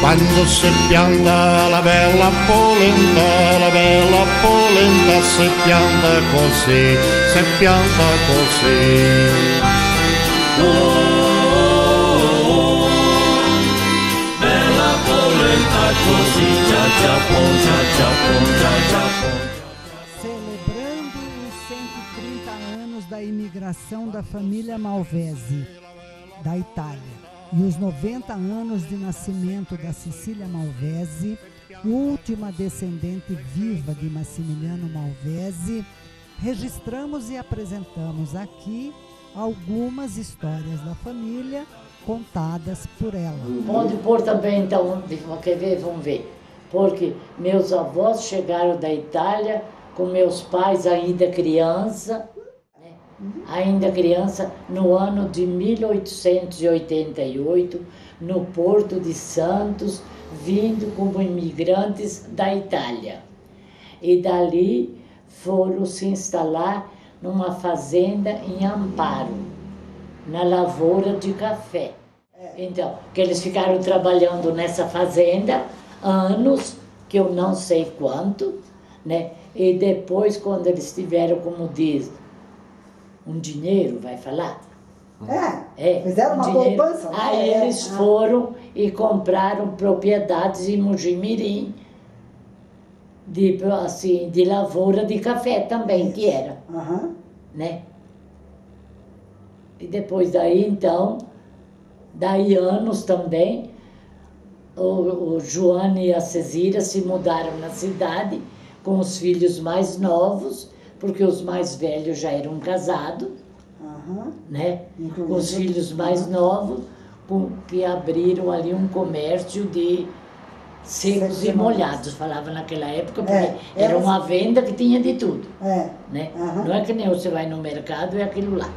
Quando si pianta la bella polenta, si pianta così, si pianta così. Bella polenta così, cia cia pom, cia cia pom, cia cia pom. Celebrando os 130 anos da imigração da família Malvesi, da Itália, e os 90 anos de nascimento da Cecília Malvesi, última descendente viva de Massimiliano Malvesi, registramos e apresentamos aqui algumas histórias da família contadas por ela. Pode pôr também, então, quer ver? Vamos ver. Porque meus avós chegaram da Itália com meus pais ainda criança, no ano de 1888, no Porto de Santos, vindo como imigrantes da Itália. E dali foram se instalar numa fazenda em Amparo, na lavoura de café. Então, que eles ficaram trabalhando nessa fazenda anos, que eu não sei quanto, né? E depois, quando eles tiveram, como diz, um dinheiro, vai falar? Fizeram uma poupança. Aí eles foram e compraram propriedades em Mojimirim, de lavoura de café também, que era. Né? E depois daí, então, daí anos também, o Joana e a Cecília se mudaram na cidade com os filhos mais novos, porque os mais velhos já eram casados, né? Com os filhos mais novos, que abriram ali um comércio de secos e molhados, falava naquela época, porque era uma venda que tinha de tudo. Né? Não é que nem você vai no mercado, é aquilo lá.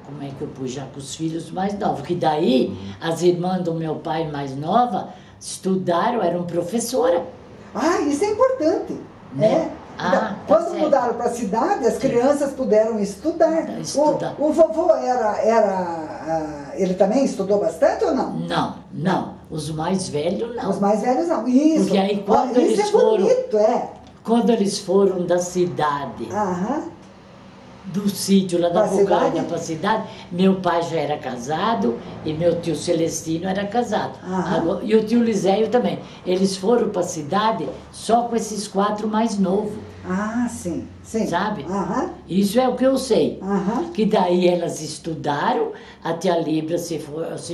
Como é que eu pus já com os filhos mais novos? Que daí, as irmãs do meu pai mais nova estudaram, eram professoras. Isso é importante. Né? Quando mudaram para a cidade, as crianças puderam estudar. O vovô ele também estudou bastante ou não? Não. Os mais velhos não. Os mais velhos não. Isso. Porque aí quando eles foram, quando eles foram da cidade, do sítio lá da Bulgária para a cidade, meu pai já era casado e meu tio Celestino era casado. E o tio Liséio também. Eles foram para a cidade só com esses 4 mais novos. Sim. Sabe? Isso é o que eu sei. Que daí elas estudaram, a tia Libra se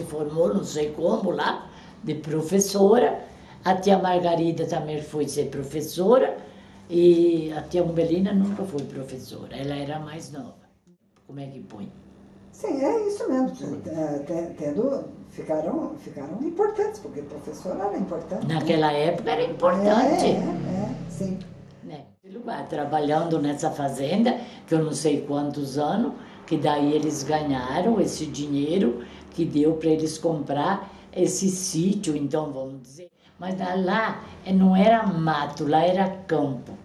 formou, não sei como, lá, de professora. A tia Margarida também foi ser professora. E a tia Umbelina nunca foi professora, ela era mais nova. Como é que põe? Sim, é isso mesmo. Ficaram importantes, porque professora era importante. Naquela época era importante. Sim. Né? Trabalhando nessa fazenda, que eu não sei quantos anos, que daí eles ganharam esse dinheiro que deu para eles comprar esse sítio, então vamos dizer. Mas lá não era mato, lá era campo.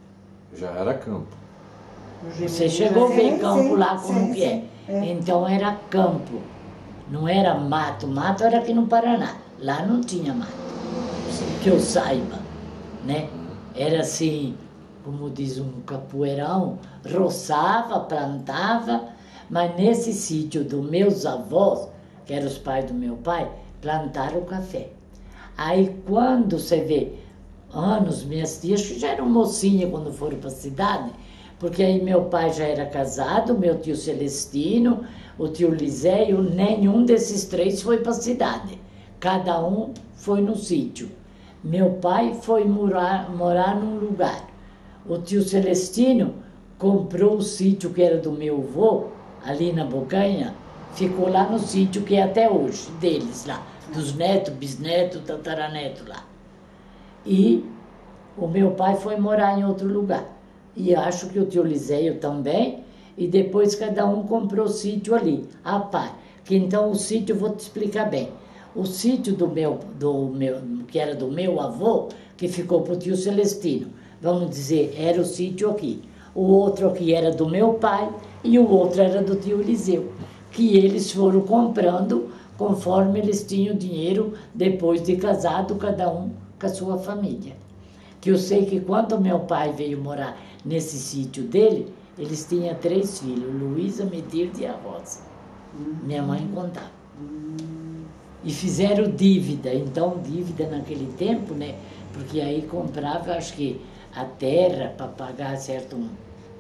Já era campo. Você chegou a ver campo lá como que é. Então era campo, não era mato. Mato era aqui no Paraná, lá não tinha mato, que eu saiba, né? Era assim, como diz um capoeirão, roçava, plantava, mas nesse sítio dos meus avós, que eram os pais do meu pai, plantaram café. Aí quando você vê, minhas tias que já eram mocinhas quando foram para a cidade, porque aí meu pai já era casado, meu tio Celestino, o tio Liséio, nenhum desses 3 foi para a cidade. Cada um foi no sítio. Meu pai foi morar num lugar. O tio Celestino comprou o sítio que era do meu avô, ali na Bocanha, ficou lá no sítio que é até hoje, deles lá. Dos netos, bisnetos, tataranetos lá. E o meu pai foi morar em outro lugar. E acho que o tio Liséio também. E depois cada um comprou sítio ali, a par. Que então o sítio, vou te explicar bem. O sítio que era do meu avô, que ficou para o tio Celestino. Vamos dizer, era o sítio aqui. O outro aqui era do meu pai e o outro era do tio Eliseu. Que eles foram comprando conforme eles tinham dinheiro depois de casado, cada um com a sua família. Que eu sei que quando meu pai veio morar nesse sítio dele, eles tinham 3 filhos, Luísa, Medirde e a Rosa. Minha mãe contava. E fizeram dívida, então dívida naquele tempo, né? Porque aí comprava, acho que a terra para pagar certo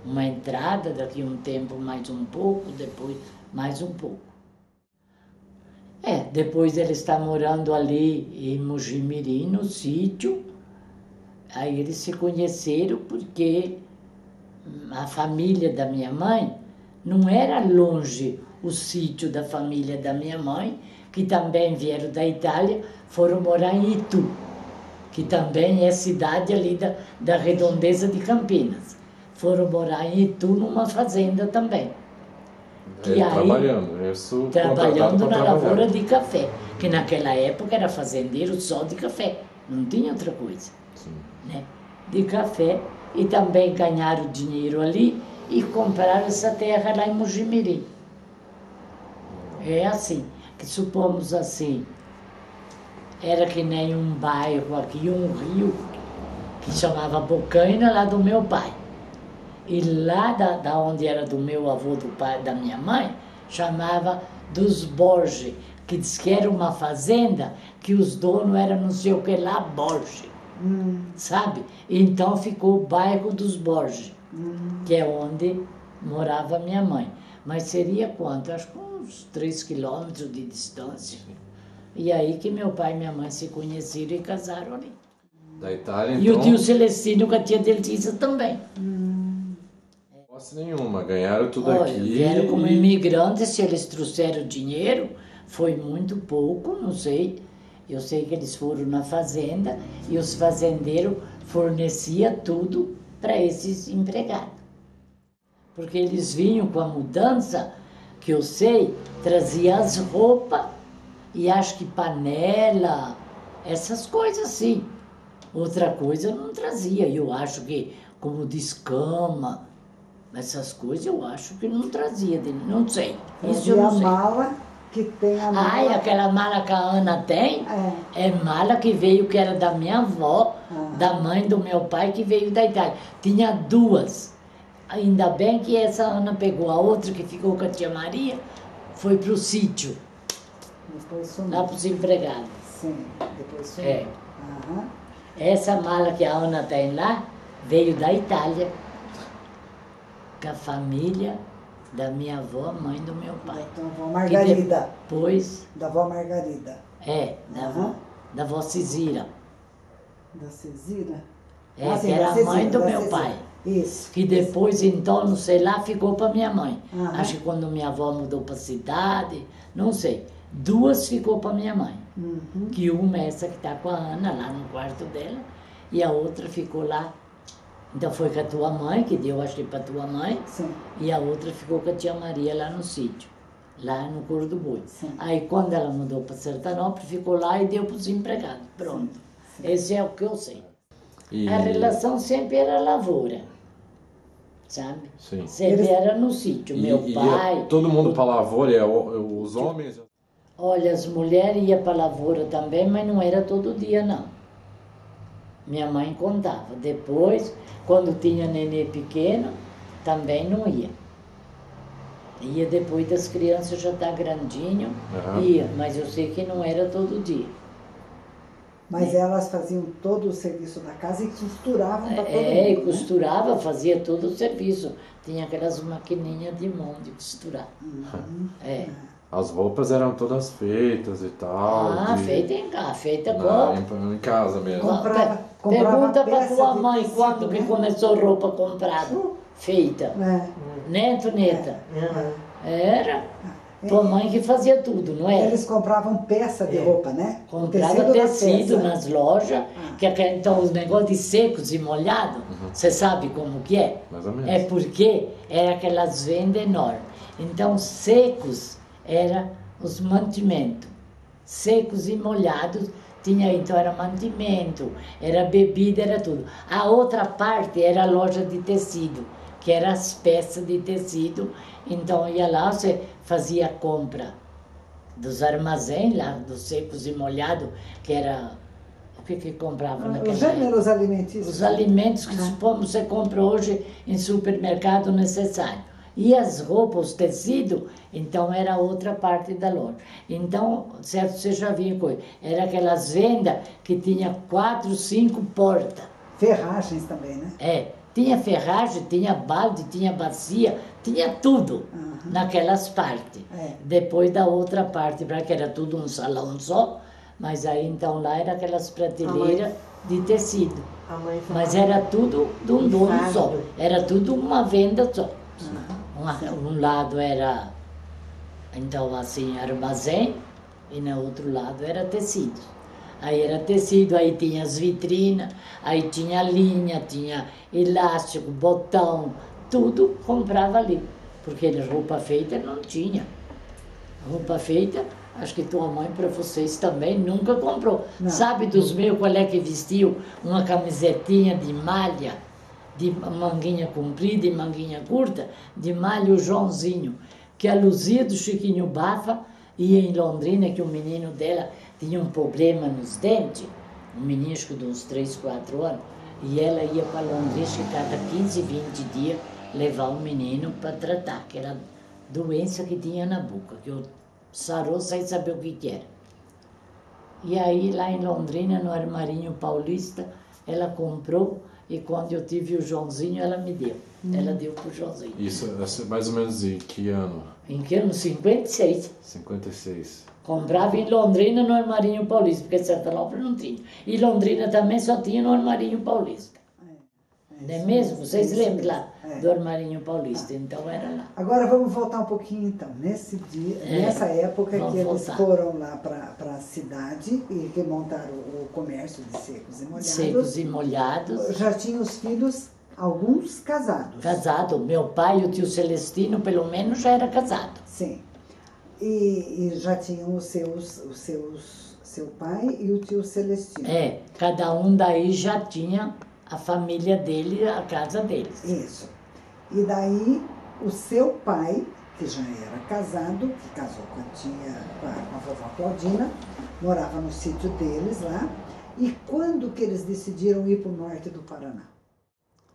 uma entrada, daqui um tempo mais um pouco, depois mais um pouco. Depois ele está morando ali em Mojimirim, no sítio. Aí eles se conheceram porque a família da minha mãe não era longe o sítio da família da minha mãe, que também vieram da Itália, foram morar em Itu, que também é cidade ali da redondeza de Campinas. Foram morar em Itu numa fazenda também. Trabalhando na lavoura de café, que naquela época era fazendeiro só de café, não tinha outra coisa. Né? De café, e também ganharam dinheiro ali e compraram essa terra lá em Mojimirim. É assim, que supomos assim, era que nem um bairro aqui, um rio, que chamava Bocaina, lá do meu pai. E lá da onde era do meu avô, do pai da minha mãe, chamava dos Borges, que diz que era uma fazenda, que os donos eram não sei o que lá, Borges. Sabe? Então ficou o bairro dos Borges, que é onde morava minha mãe. Mas seria quanto? Acho que uns 3 quilômetros de distância. E aí que meu pai e minha mãe se conheceram e casaram ali. Da Itália, então... E o tio Celestino com a tia Deltícia também. Posse nenhuma, ganharam tudo aqui. Vieram como imigrantes, se eles trouxeram dinheiro, foi muito pouco, não sei. Eu sei que eles foram na fazenda e os fazendeiros forneciam tudo para esses empregados. Porque eles vinham com a mudança, que eu sei, traziam as roupas e acho que panela, essas coisas assim. Outra coisa eu não trazia. Eu acho que, como descama, essas coisas eu acho que não trazia dele, não sei. Isso eu não sei. Mala. Que tem a mala. Ai, aquela mala que a Ana tem, é mala que veio, que era da minha avó, da mãe do meu pai, que veio da Itália. Tinha 2. Ainda bem que essa Ana pegou a outra, que ficou com a tia Maria, foi pro sítio. Depois sumiu. Lá pros empregados. Sim, depois sumiu. Essa mala que a Ana tem lá, veio da Itália, com a família da minha avó, mãe do meu pai. Da avó Margarida. Depois... Da avó Margarida. Da avó Cisira. Da Cisira? Que era a mãe do meu pai. Isso. Que depois, então, não sei lá, ficou para minha mãe. Acho que quando minha avó mudou para a cidade, não sei. 2 ficou para minha mãe. Que uma é essa que está com a Ana, lá no quarto dela, e a outra ficou lá. Então foi com a tua mãe, que deu, acho que para tua mãe. Sim. E a outra ficou com a tia Maria lá no sítio, lá no Coro do Boi. Aí quando ela mudou para Sertanópolis, ficou lá e deu para os empregados. Pronto. Sim. Esse é o que eu sei. A relação sempre era lavoura, sabe? Sim. Sempre era no sítio. Meu pai... Todo mundo para a lavoura, os homens? Olha, as mulheres iam para a lavoura também, mas não era todo dia, não. Minha mãe contava. Depois, quando tinha nenê pequeno, também não ia. Ia depois das crianças já estar grandinho, ia, mas eu sei que não era todo dia. Mas elas faziam todo o serviço da casa e costuravam para todo mundo, e costurava, fazia todo o serviço. Tinha aquelas maquininhas de mão de costurar. As roupas eram todas feitas e tal. Feita em casa, feita em casa mesmo. Pergunta para tua mãe quando que começou roupa comprada, feita. Né, Toneta? Era. Tua mãe que fazia tudo, não era? Eles compravam peça de roupa, né? Comprava tecido nas lojas, que então os negócios de secos e molhados, você sabe como que é? Mais ou menos. É porque era aquelas vendas enormes. Então, secos era os mantimentos. Secos e molhados, então era mantimento, era bebida, era tudo. A outra parte era a loja de tecido, que eram as peças de tecido. Então ia lá, você fazia compra dos armazéns lá, dos secos e molhados, que era... O que comprava naquela época? Gêneros alimentícios. Os alimentos que supomos você compra hoje em supermercado necessário. E as roupas, os tecidos, então era outra parte da loja. Então, certo, você já viu coisa. Era aquelas vendas que tinha 4, 5 portas. Ferragens também, né? É, tinha ferragem, tinha balde, tinha bacia, tinha tudo naquelas partes. É. Depois da outra parte, que era tudo um salão só, mas aí então lá era aquelas prateleiras de tecido. Mas era tudo de um dono só, era tudo uma venda só. Um lado era, então assim, armazém, e no outro lado era tecido. Aí era tecido, aí tinha as vitrinas, aí tinha linha, tinha elástico, botão, tudo comprava ali. Porque roupa feita não tinha. Roupa feita, acho que tua mãe para vocês também nunca comprou. Não. Sabe dos meus qual é que vestiu uma camisetinha de malha? De manguinha comprida e manguinha curta, de malha o Joãozinho, que a Luzia do Chiquinho Bafa ia em Londrina, que o menino dela tinha um problema nos dentes, um menino de uns 3, 4 anos, e ela ia para Londrina cada 15, 20 dias levar o menino para tratar, que era a doença que tinha na boca, que eu sarou sem saber o que era. E aí lá em Londrina, no Armarinho Paulista, ela comprou. E quando eu tive o Joãozinho, ela me deu. Ela deu pro Joãozinho. Isso é mais ou menos em que ano? Em que ano? 56. 56. Comprava em Londrina, no Armarinho Paulista, porque Sertanópolis não tinha. E Londrina também só tinha no Armarinho Paulista. Não é mesmo? Vocês lembram lá do Armarinho Paulista? Então era lá. Agora vamos voltar um pouquinho então. Nessa época que eles foram lá para a cidade e que montaram o comércio de secos e molhados. Secos e molhados. Já tinham os filhos, alguns casados. Casado. Meu pai e o tio Celestino, pelo menos, já era casado. Sim. E já tinham seu pai e o tio Celestino. É, cada um daí já tinha a família dele, a casa deles. Isso. E daí o seu pai, que já era casado, que casou com a vovó Claudina, morava no sítio deles lá. E quando que eles decidiram ir para o norte do Paraná?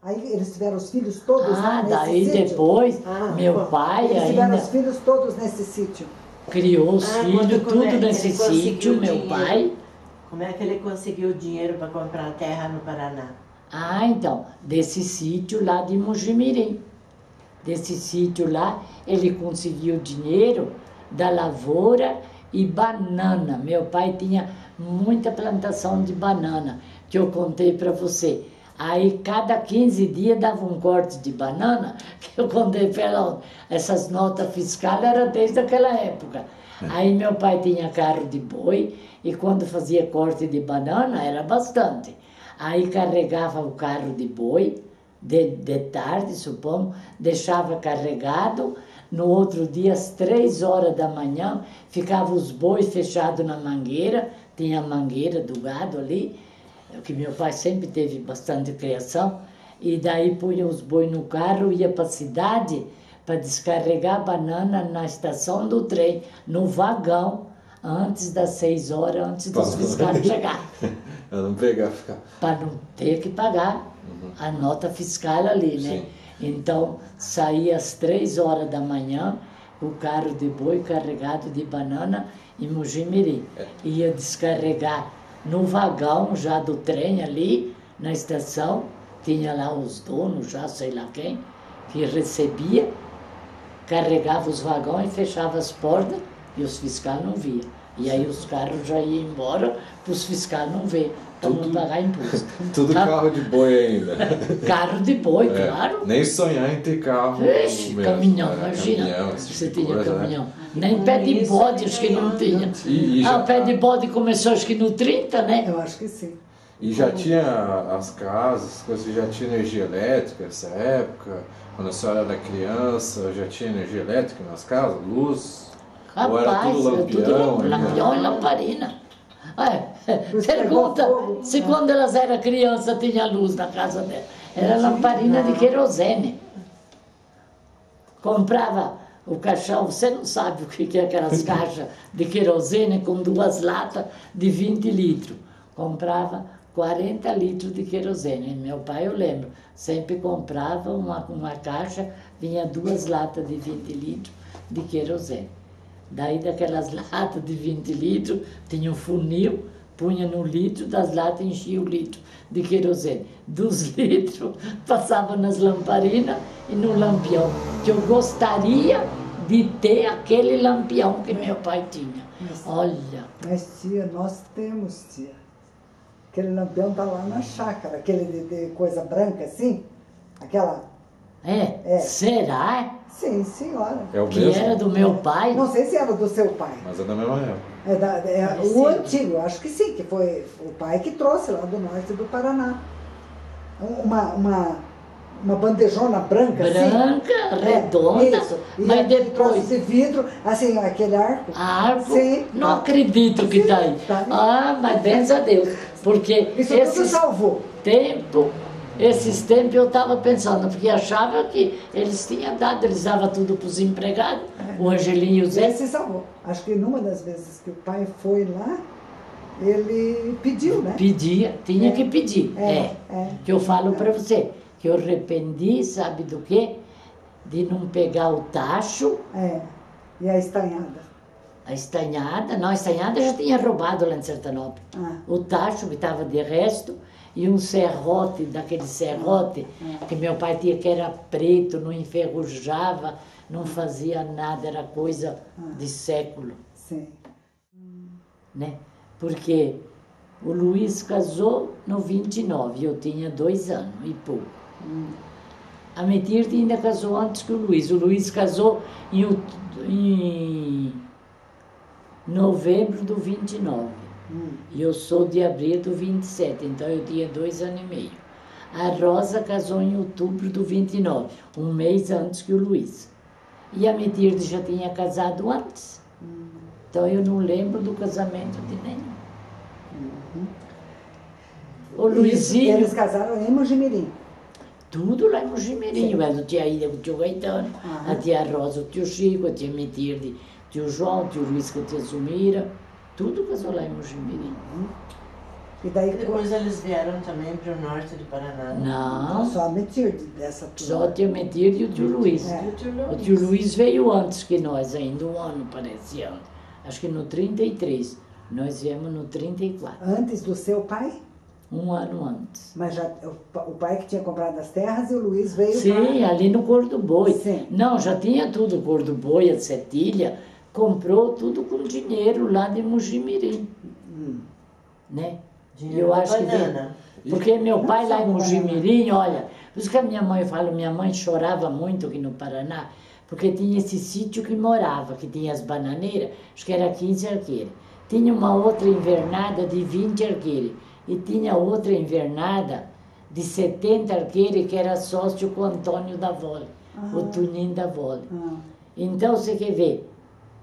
Aí eles tiveram os filhos todos lá nesse daí sítio? Depois, meu pai eles tiveram ainda os filhos todos nesse sítio? Criou os filhos, tudo nesse sítio, meu dinheiro? pai. Como é que ele conseguiu dinheiro para comprar terra no Paraná? Então, desse sítio lá de Mojimirim. Desse sítio lá, ele conseguiu dinheiro da lavoura e banana. Meu pai tinha muita plantação de banana, que eu contei para você. Aí, cada 15 dias dava um corte de banana, que eu contei para ela. Essas notas fiscais eram desde aquela época. Aí, meu pai tinha carro de boi, e quando fazia corte de banana, era bastante. Aí carregava o carro de boi, de tarde, suponho, deixava carregado. No outro dia, às 3 horas da manhã, ficavam os bois fechados na mangueira, tinha a mangueira do gado ali, que meu pai sempre teve bastante criação, e daí punha os bois no carro, ia para a cidade para descarregar a banana na estação do trem, no vagão, antes das 6 horas, antes dos fiscais chegarem. Para não pegar, ficar. Para não ter que pagar a nota fiscal ali, né? Sim. Então, saía às 3 horas da manhã, o carro de boi carregado de banana em Mojimirim. Ia descarregar no vagão já do trem ali, na estação, tinha lá os donos, já sei lá quem, que recebia, carregava os vagões e fechava as portas, e os fiscais não viam. E aí os carros já iam embora, para os fiscais não ver, para não pagar imposto. Tudo carro de boi ainda. Carro de boi, claro. Nem sonhar em ter carro. Ixi, mesmo, caminhão, né? imagina. Caminhão, Você tipo de tinha coisa, caminhão. né? Nem pé de bode, acho que não tinha. O pé de bode começou acho que no 30, né? Eu acho que sim. E já tinha as casas, coisas, já tinha energia elétrica nessa época? Quando a senhora era criança, já tinha energia elétrica nas casas? Luz? Ou era Rapaz, tudo lampião? lampião e lamparina. Pergunta se quando elas eram crianças tinha luz na casa dela. Era lamparina de querosene. Comprava O caixão, você não sabe o que é aquelas caixas de querosene com 2 latas de 20 litros. Comprava 40 litros de querosene. Meu pai, eu lembro, sempre comprava uma caixa, vinha 2 latas de 20 litros de querosene. Daí daquelas latas de 20 litros, tinha um funil, punha no litro, das latas enchia o litro de querosene. Dos litros passava nas lamparinas e no lampião, que eu gostaria de ter aquele lampião que meu pai tinha. Olha. Mas tia, nós temos, tia. Aquele lampião tá lá na chácara, aquele de coisa branca assim, aquela... É? Será? Sim, senhora. É o Que mesmo? era do meu pai? Não sei se era do seu pai. Mas é da mesma época. O antigo, eu acho que sim, que foi o pai que trouxe lá do norte do Paraná. Uma bandejona branca, assim. Branca, redonda, Isso. E mas aquele depois... troço de vidro, assim, aquele arco. Arco? Sim. Não acredito que está aí. Tá aí. Mas benza a Deus. Porque Isso tudo salvou. esses tempos eu estava pensando, porque achava que eles tinham dado, eles davam tudo para os empregados, o Angelinho e o Zé. Esse salvou. Acho que numa das vezes que o pai foi lá, ele pediu, né? Pedia, tinha que pedir. É. Que eu falo para você, que eu arrependi, sabe do quê? De não pegar o tacho. E a estanhada. A estanhada já tinha roubado lá em Sertanópolis. O tacho que estava de resto e um serrote, daquele serrote que meu pai tinha, que era preto, não enferrujava, não fazia nada, era coisa de século. Sim. Né? Porque o Luiz casou no 29, eu tinha 2 anos e pouco. A Metirde ainda casou antes que o Luiz. O Luiz casou em novembro do 29. E eu sou de abril do 27, então eu tinha 2 anos e meio. A Rosa casou em outubro do 29, um mês antes que o Luiz. E a Metirde já tinha casado antes. Então eu não lembro do casamento de nenhum. O Luizinho... Eles casaram em Mojimirim. Tudo lá em Mojimirim. O tia Ida, o tio Gaetano, a tia Rosa, o tio Chico, a tia Metirde, o tio João, o tio Luiz, a tia Zumira. Tudo casou lá em Mojimirim. E daí Depois eles vieram também para o norte do Paraná. Não, só a Metirde dessa turma. só a tia Metirde e o tio Luiz. O tio Luiz veio antes que nós ainda, um ano parece antes. Acho que no 33. Nós viemos no 34. Antes do seu pai? Um ano antes. Mas já o pai que tinha comprado as terras e o Luiz veio Sim, ali no Cor do Boi. Sim. Não, já tinha tudo, Cor do Boi, a Setilha, comprou tudo com dinheiro lá de Mojimirim. Né? Dinheiro Eu acho que banana. porque meu pai lá em só Mojimirim, olha, por isso que a minha mãe fala, minha mãe chorava muito aqui no Paraná, porque tinha esse sítio que morava, que tinha as bananeiras, acho que era 15 arqueiros. Tinha uma outra invernada de 20 arqueiros. E tinha outra invernada de 70 arqueiros, que era sócio com o Antônio da Vole, o Tunim da Vole. Então, você quer ver,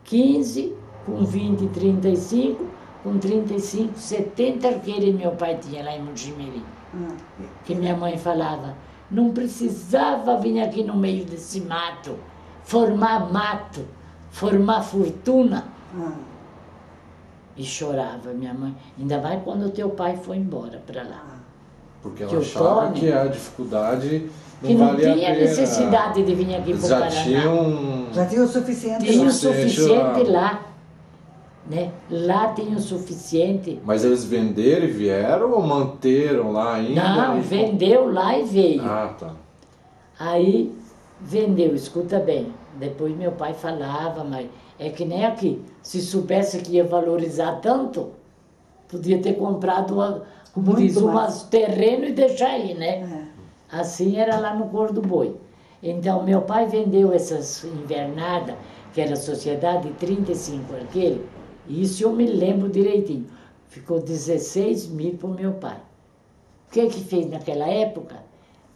15, com 20, 35, com 35, 70 arqueiros meu pai tinha lá em Mojimirim. Que minha mãe falava, não precisava vir aqui no meio desse mato, formar fortuna. E chorava, minha mãe. Ainda mais quando o teu pai foi embora para lá. Porque Que ela o achava Tony- que a dificuldade Que não não valia a tinha pena. necessidade de vir aqui Eles para o já Paraná. tinham... Já tinha o suficiente. Tinha o suficiente suficiente lá. lá. Né? Lá tinha o suficiente. Mas eles venderam e vieram ou manteram lá ainda? Não, vendeu lá e veio. Ah, tá. Aí vendeu, escuta bem. Depois meu pai falava, mas é que nem aqui. Se soubesse que ia valorizar tanto, podia ter comprado, como Muito diz, mais. terreno e deixar aí, né? Assim era lá no Cor do Boi. Então meu pai vendeu essas invernadas, que era a sociedade de 35 arqueiros, e isso eu me lembro direitinho. Ficou 16 mil para o meu pai. O que fez naquela época?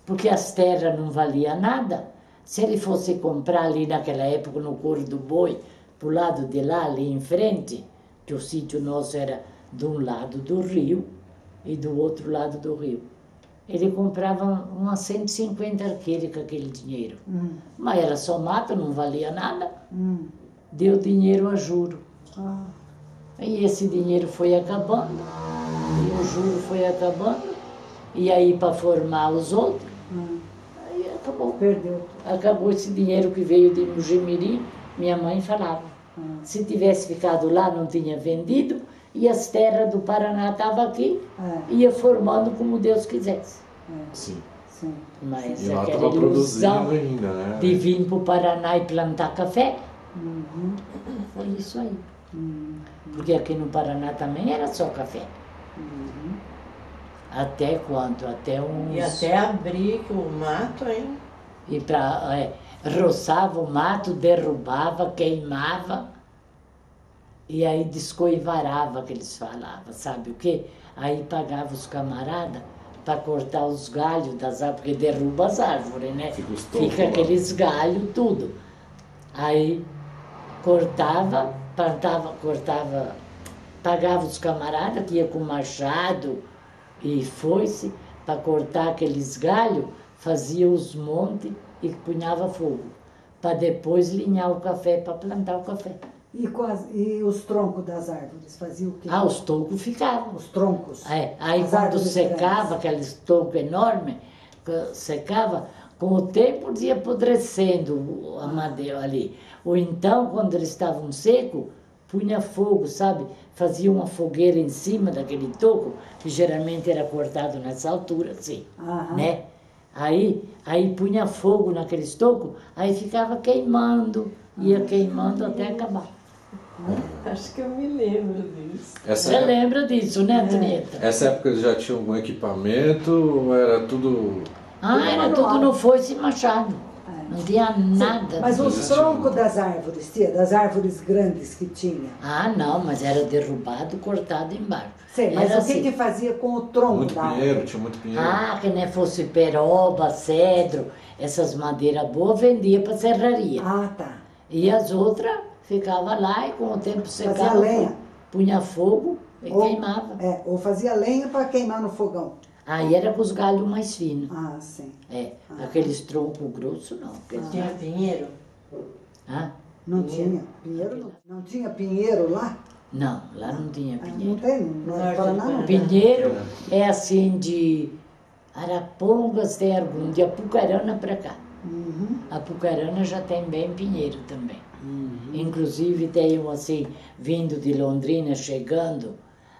Porque as terras não valiam nada. Se ele fosse comprar ali naquela época no Cor do Boi, pro lado de lá, ali em frente, que o sítio nosso era de um lado do rio e do outro lado do rio. ele comprava umas 150 arqueiros com aquele dinheiro. Mas era só mato, não valia nada. Deu dinheiro a juro. E esse dinheiro foi acabando, e o juro foi acabando, e aí para formar os outros, aí acabou. Perdeu. Acabou esse dinheiro que veio de Mujimirim, minha mãe falava. Se tivesse ficado lá, não tinha vendido, e as terras do Paraná estavam aqui, ia formando como Deus quisesse. Sim. Sim. Mas E lá aquela estava produzindo ilusão ainda, né? de vir para o Paraná e plantar café, foi isso aí. Porque aqui no Paraná também era só café. Até quanto? Até uns... E até abrir o mato, hein? E roçava o mato, derrubava, queimava, e aí descoivarava, que eles falavam, sabe o quê? Aí pagava os camaradas para cortar os galhos das árvores, porque derruba as árvores, né? Fica aqueles galhos, tudo. Aí cortava, plantava, cortava, pagava os camaradas que ia com machado e foice para cortar aqueles galhos, fazia os montes e punhava fogo, para depois linhar o café, para plantar o café. E os troncos das árvores, fazia o quê? Os tocos ficavam. Os troncos? Aí As quando árvores secava, grandes. aqueles tocos enormes, secava, com o tempo ia apodrecendo a madeira ali. Ou então, quando eles estavam secos, punha fogo, sabe? Fazia uma fogueira em cima daquele toco, que geralmente era cortado nessa altura, assim, né? Aí punha fogo naqueles tocos, aí ficava queimando, ia queimando até acabar. Acho que eu me lembro disso. Você lembra disso, né, Antonieta? Essa época eles já tinham algum equipamento ou era tudo... Era tudo no foice e machado. Não tinha nada. Mas os troncos das árvores, tia, das árvores grandes que tinha? Não, mas era derrubado, cortado embaixo. Sei, mas era o que fazia com o tronco Muito da pinheiro, árvore? tinha muito pinheiro. que nem fosse peroba, cedro, essas madeiras boas vendia para serraria. Tá. E as outras ficavam lá e com o tempo secava, lenha. punha fogo e queimava. Ou fazia lenha para queimar no fogão. Aí era com os galhos mais finos. Sim. Aqueles troncos grossos não. Tinha pinheiro? Não tinha pinheiro? Não tinha pinheiro lá? Não, lá não tinha pinheiro. Não tem? No Paraná não. Pinheiro é assim de Arapongas, tem algum, de Apucarana para cá. Apucarana já tem bem pinheiro também. Inclusive tem um assim, vindo de Londrina, chegando,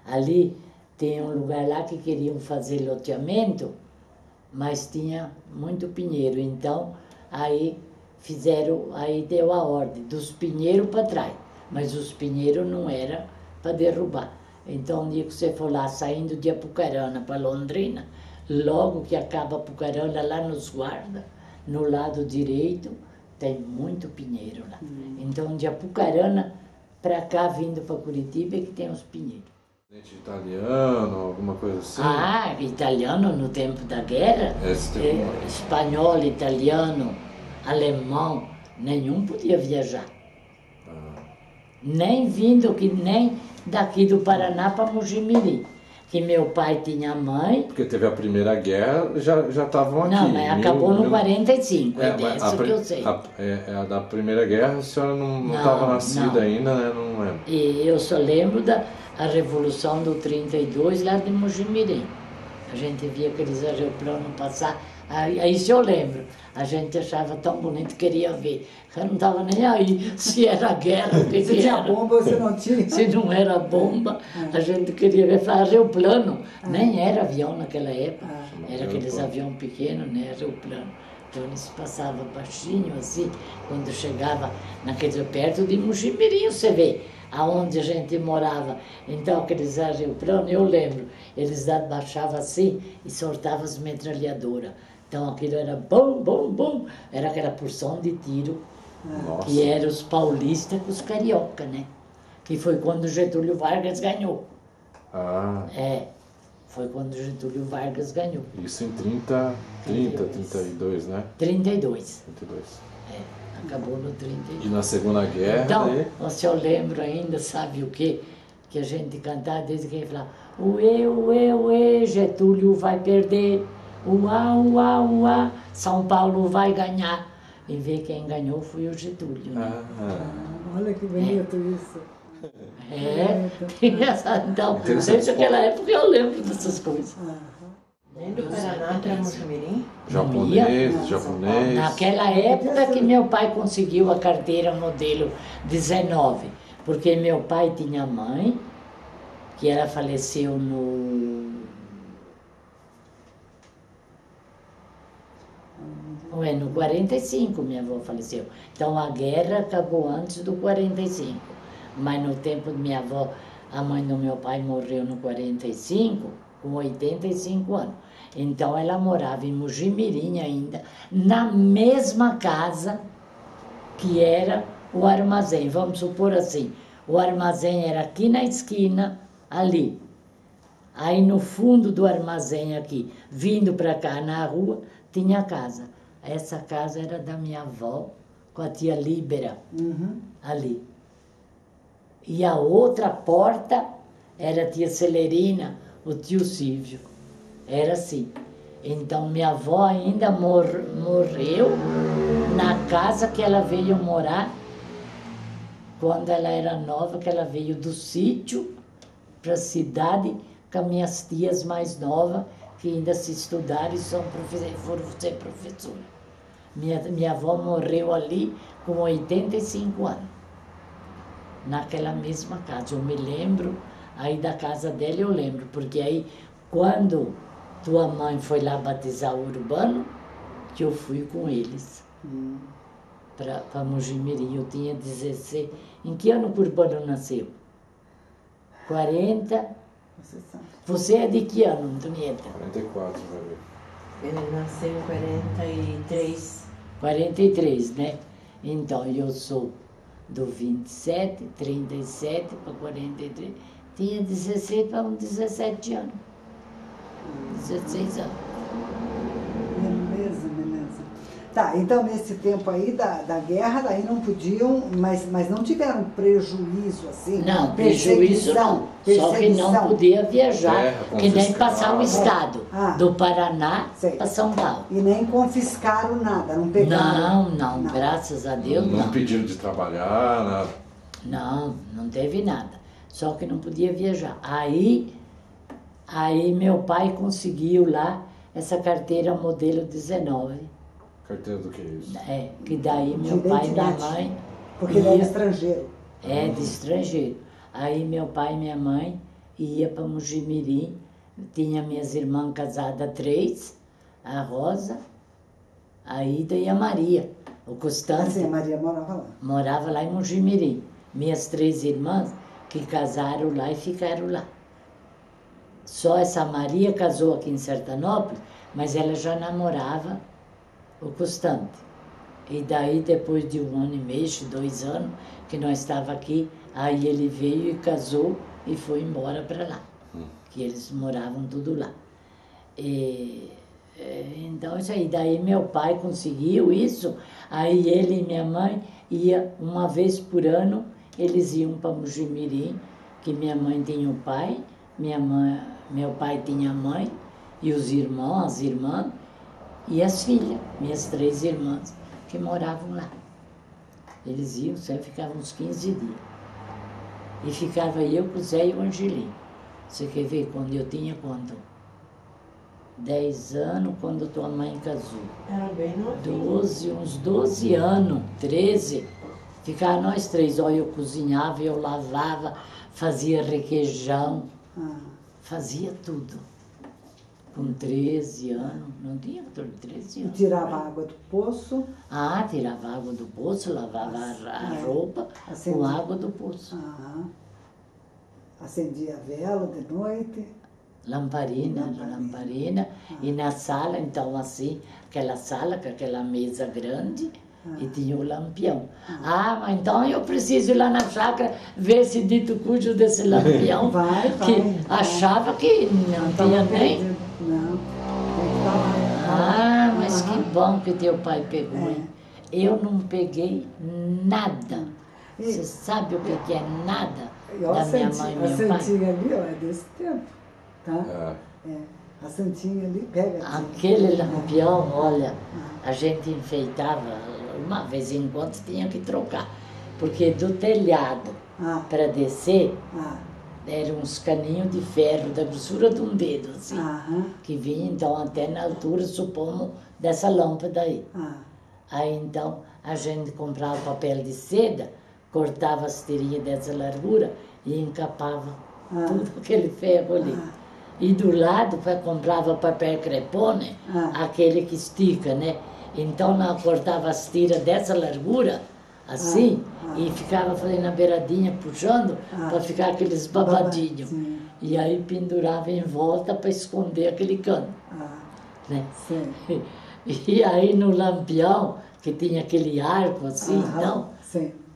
ali tem um lugar lá que queriam fazer loteamento, mas tinha muito pinheiro. Então, aí deu a ordem dos pinheiros para trás. Mas os pinheiros não eram para derrubar. Então, um dia que você for lá, saindo de Apucarana para Londrina, logo que acaba Apucarana, lá nos guarda, no lado direito, tem muito pinheiro lá. Então, de Apucarana para cá, vindo para Curitiba, é que tem os pinheiros. Italiano, alguma coisa assim? Italiano no tempo da guerra, espanhol, italiano, alemão, nenhum podia viajar. Nem vindo, nem daqui do Paraná para Mujimirim. Que meu pai tinha mãe. Porque teve a Primeira Guerra, já estavam aqui. Não, mas acabou no 45, mas isso que eu sei. A da Primeira Guerra a senhora não estava nascida ainda, né? Não lembro. E eu só lembro da Revolução do 32 lá de Mujimirim. A gente via aqueles aeroplanos passar. Aí isso eu lembro. A gente achava tão bonito, queria ver. Eu não estava nem aí se era guerra, o que Se tinha era. bomba ou se não tinha. Se não era bomba, a gente queria ver. Aeroplano, nem era avião naquela época. Era aqueles aviões pequenos, né? Aeroplano. Então eles passavam baixinho assim, quando chegava naquele perto de Mujimirim, você vê aonde a gente morava. Então aqueles aeroplanos, eu lembro, eles baixavam assim e soltavam as metralhadoras. Então aquilo era bum, bum, bum, era aquela porção de tiro, que eram os paulistas com os carioca, né? Que foi quando Getúlio Vargas ganhou. Foi quando Getúlio Vargas ganhou. Isso em 32, né? 32. 32. Acabou no 32. E na Segunda Guerra... Então, se eu lembro ainda, sabe o quê? Que a gente cantava desde que ele falava: uê, uê, uê, Getúlio vai perder. Uá, uá, uá, São Paulo vai ganhar. E ver quem ganhou foi o Getúlio. Né? Olha que bonito isso. Então, desde aquela época eu lembro dessas coisas. Nem do Paraná para Mojimirim? Japonês. Naquela época que meu pai conseguiu a carteira modelo 19, porque meu pai tinha mãe, que ela faleceu no 45, minha avó faleceu. Então a guerra acabou antes do 45. Mas no tempo de minha avó, a mãe do meu pai morreu no 45, com 85 anos. Então ela morava em Mojimirim ainda, na mesma casa que era o armazém. Vamos supor assim, o armazém era aqui na esquina, ali. Aí no fundo do armazém aqui, vindo para cá na rua, tinha a casa. Essa casa era da minha avó, com a tia Líbera, ali. E a outra porta era a tia Celerina, o tio Silvio. Era assim. Então minha avó ainda morreu na casa que ela veio morar quando ela era nova, que ela veio do sítio para a cidade com as minhas tias mais novas, que ainda se estudaram e foram ser professora. Minha avó morreu ali com 85 anos, naquela mesma casa. Eu me lembro, aí da casa dela eu lembro, porque aí quando tua mãe foi lá batizar o Urbano, que eu fui com eles para Mojimirim. Eu tinha 16. Em que ano que o Urbano nasceu? 40. Você é de que ano, Antonieta? 44, vai ver. Ele nasceu em 43. 43, né? Então, eu sou do 27, 37 para 43. Tinha 16 para uns 17 anos. 16 anos. Beleza. Tá, então nesse tempo aí da guerra, daí não podiam, mas não tiveram prejuízo, assim? Não, prejuízo não. Só que não podia viajar, que nem passar o estado do Paraná para São Paulo. E nem confiscaram nada, não pegaram? Não, graças a Deus não. Não pediram de trabalhar, nada. Não teve nada. Só que não podia viajar. Aí meu pai conseguiu lá essa carteira modelo 19. Carteira do que é isso? Que daí meu pai e minha mãe... Porque ele era estrangeiro. De estrangeiro. Aí meu pai e minha mãe ia para Mojimirim, tinha minhas irmãs casadas 3, a Rosa, a Ida e a Maria. O Constante. Sim, a Maria morava lá. Morava lá em Mojimirim. Minhas 3 irmãs que casaram lá e ficaram lá. Só essa Maria casou aqui em Sertanópolis, mas ela já namorava o Constante. E daí, depois de 1 ano e meio, 2 anos, que nós estávamos aqui, aí ele veio e casou e foi embora para lá. Que eles moravam tudo lá. Então, isso aí. Daí meu pai conseguiu isso, aí ele e minha mãe ia uma vez por ano, eles iam para Mojimirim, que minha mãe tinha o pai, meu pai tinha a mãe, e os irmãos, as irmãs, e as filhas, minhas 3 irmãs, que moravam lá. Eles iam, sempre ficavam uns 15 dias. E ficava eu com o Zé e o Angelim. Você quer ver quando eu tinha quanto? 10 anos, quando tua mãe casou. Era bem novinho. Uns 12 anos, 13. Ficava nós 3. Olha, eu cozinhava, eu lavava, fazia requeijão, fazia tudo. Com 13 anos, não tinha 13 anos. E tirava água do poço? Tirava água do poço, lavava a roupa com água do poço. Acendia a vela de noite? Lamparina. E na sala, então assim, aquela sala com aquela mesa grande, e tinha o lampião. Mas então eu preciso ir lá na chácara ver esse dito cujo desse lampião. Que achava que não tinha nem. Não, tem que estar lá. Mas que bom que teu pai pegou, hein? Eu não peguei nada. Você sabe o que é nada da minha mãe e meu pai? A santinha ali, ó, é desse tempo, tá? A santinha ali pega. Aquele lampião, olha, a gente enfeitava, uma vez em quando tinha que trocar, porque do telhado para descer, eram uns caninhos de ferro da grossura de um dedo, assim, que vinha então até na altura, supomos, dessa lâmpada aí. Aí então a gente comprava papel de seda, cortava as tirinhas dessa largura e encapava tudo aquele ferro ali. E do lado comprava papel crepone, aquele que estica, né? Então nós cortava as tiras dessa largura, assim, e ficava fazendo a beiradinha, puxando, para ficar aqueles babadinhos. E aí pendurava em volta para esconder aquele cano. Né? E aí no lampião, que tinha aquele arco assim, então,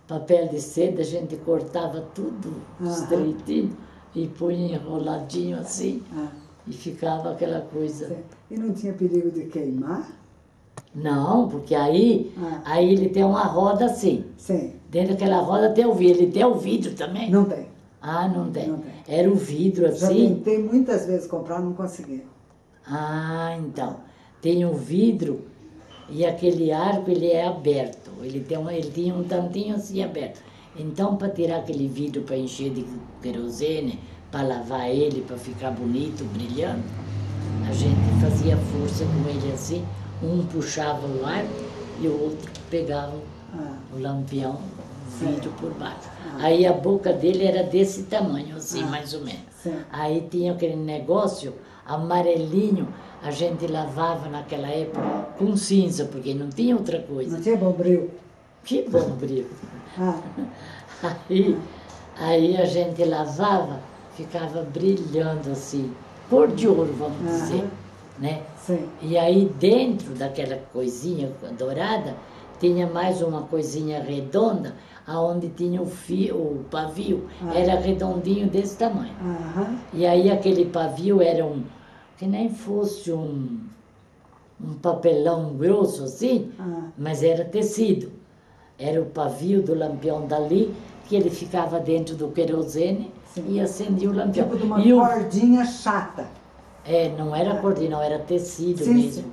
papel de seda, a gente cortava tudo estreitinho e punha enroladinho assim, e ficava aquela coisa. E não tinha perigo de queimar? Não, porque aí ele tem uma roda assim. Dentro daquela roda tem o vidro. Ele tem o vidro também? Não tem. Ah, não tem. Era o vidro assim? Já tentei muitas vezes comprar, não consegui. Ah, então. Tem o vidro e aquele arco ele é aberto. Ele tinha um tantinho assim aberto. Então, para tirar aquele vidro para encher de querosene, para lavar ele, para ficar bonito, brilhando, a gente fazia força com ele assim. Um puxava o arco e o outro pegava o lampião, o vidro por baixo. Aí a boca dele era desse tamanho, assim, mais ou menos. Aí tinha aquele negócio amarelinho, a gente lavava naquela época com cinza, porque não tinha outra coisa. Não tinha bombril? Que bombril! Aí a gente lavava, ficava brilhando assim, cor de ouro, vamos dizer, né? E aí dentro daquela coisinha dourada, tinha mais uma coisinha redonda, aonde tinha o pavio, era redondinho desse tamanho. E aí aquele pavio era que nem fosse um papelão grosso assim, mas era tecido. Era o pavio do lampião dali, que ele ficava dentro do querosene e acendia o lampião. Tipo de uma cordinha chata. Não era cordinha, não, era tecido mesmo.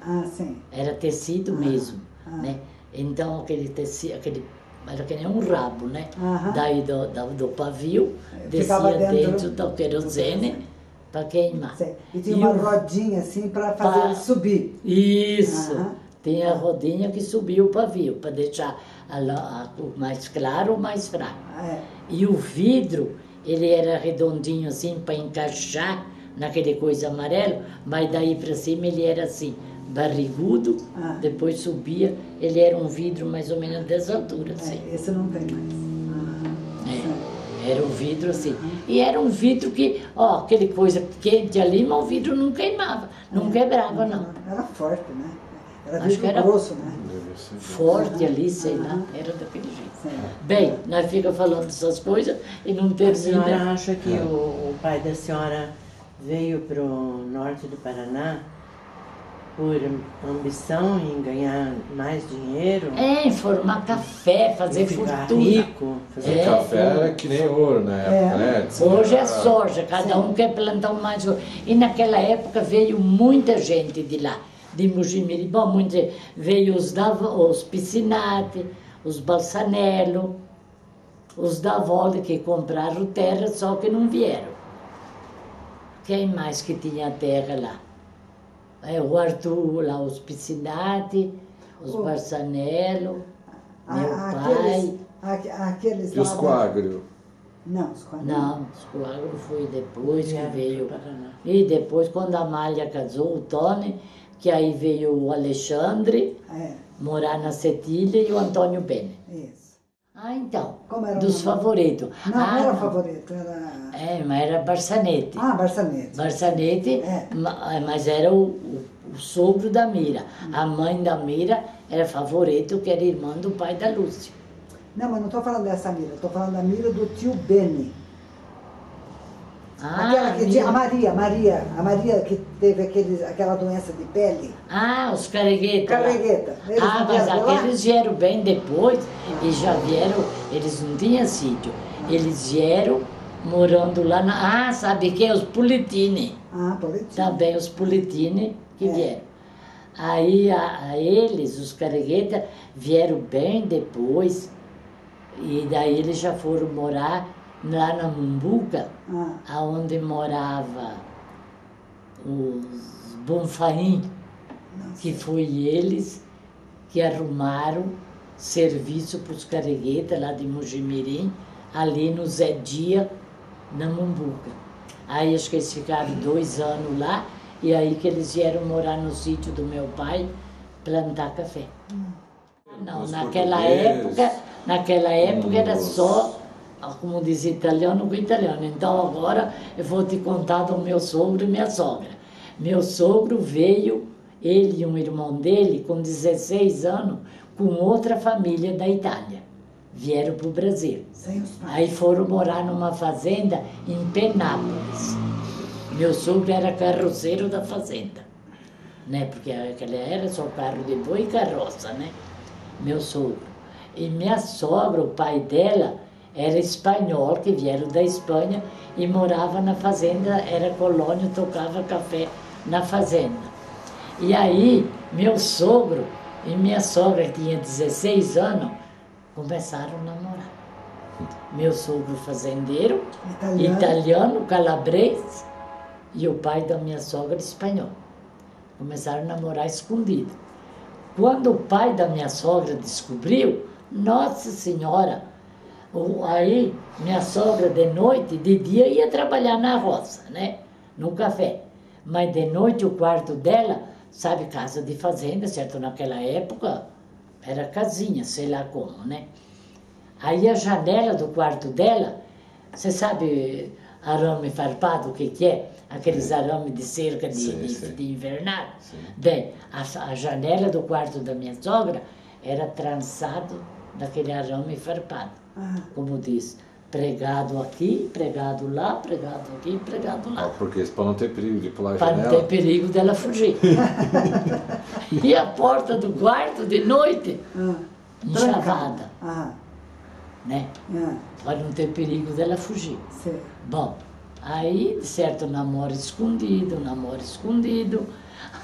Era tecido mesmo, né? Então aquele tecido, era que nem um rabo, né? Daí do pavio, descia dentro do querosene para queimar. E tinha uma rodinha assim para fazer ele subir. Isso! Tinha a rodinha que subia o pavio, para deixar o mais claro ou mais fraco. E o vidro, ele era redondinho assim para encaixar naquele coisa amarelo, mas daí para cima ele era assim, barrigudo, depois subia, ele era um vidro mais ou menos dessa altura. Assim. Esse não tem mais. Era um vidro assim. E era um vidro que, aquele coisa quente ali, mas o vidro não queimava, não quebrava não. Era forte, né? Era Acho que vidro grosso, né? Forte ali, sei lá, era daquele jeito. Bem, nós ficamos falando dessas coisas e não termina. A senhora acha que o pai da senhora veio para o norte do Paraná por ambição em ganhar mais dinheiro? Formar café, fazer ficar fortuna. rico. Fazer café era que nem ouro na época, né? Hoje é soja, cada um quer plantar um mais ouro. E naquela época veio muita gente de lá, de Mogi-Mirim-Bom, veio os Piscinati, os Balsanello, os da Volta que compraram terra, só que não vieram. Quem mais que tinha terra lá? O Arthur, lá, os Piscinati, os Barçanello, meu pai. Aqueles E os Coagro? Não, os Coagro. Não, os Coagro foi depois que veio. E depois, quando a Amália casou, o Tony, que aí veio o Alexandre, morar na Setilha, e o Antônio Bene. Isso. Então, Como era dos favoritos. Não era favorito, era... Mas era Barçanete. Barçanete. Barçanete, mas era o sogro da Mira. A mãe da Mira era favorito, que era irmã do pai da Lúcia. Não, mas não estou falando dessa Mira, estou falando da Mira do tio Beni. Aquela que tinha, a Maria que teve aquela doença de pele. Os Caregueta. Caregueta. Mas aqueles vieram bem depois e já vieram, eles não tinham sítio. Eles vieram morando lá sabe que é os Politini. Politini. Também os Politini que vieram. Aí eles, os Carregueta, vieram bem depois, e daí eles já foram morar lá na Mumbuca, aonde morava os Bonfaim, que foi eles que arrumaram serviço para os Carregueta lá de Mojimirim, ali no Zé Dia, na Mumbuca. Aí acho que eles ficaram 2 anos lá, e aí que eles vieram morar no sítio do meu pai, plantar café. Não, naquela época era só, como diz italiano com italiano. Então agora eu vou te contar do meu sogro e minha sogra. Meu sogro veio, ele e um irmão dele, com 16 anos, com outra família da Itália. Vieram para o Brasil. Aí foram morar numa fazenda em Penápolis. Meu sogro era carroceiro da fazenda, né? Porque aquela era só carro de boi e carroça, né? Meu sogro. E minha sogra, o pai dela, era espanhol, que vieram da Espanha e morava na fazenda, era colônia, tocava café na fazenda. E aí, meu sogro e minha sogra, que tinha 16 anos, começaram a namorar. Meu sogro fazendeiro, italiano, calabrês, e o pai da minha sogra espanhol. Começaram a namorar escondido. Quando o pai da minha sogra descobriu, nossa senhora, aí minha sogra de noite, de dia ia trabalhar na roça, né? No café. Mas de noite o quarto dela, sabe, casa de fazenda, certo? Naquela época era casinha, sei lá como, né? Aí a janela do quarto dela, você sabe arame farpado, o que é? Aqueles arames de cerca de invernada. Bem, a janela do quarto da minha sogra era trançado daquele arame farpado. Como diz, pregado aqui, pregado lá, pregado aqui, pregado lá. Porque isso para não ter perigo de pular a janela. Para não ter perigo dela fugir. E a porta do quarto de noite, enchavada. Né? Para não ter perigo dela fugir. Bom, aí, de certo, namoro escondido.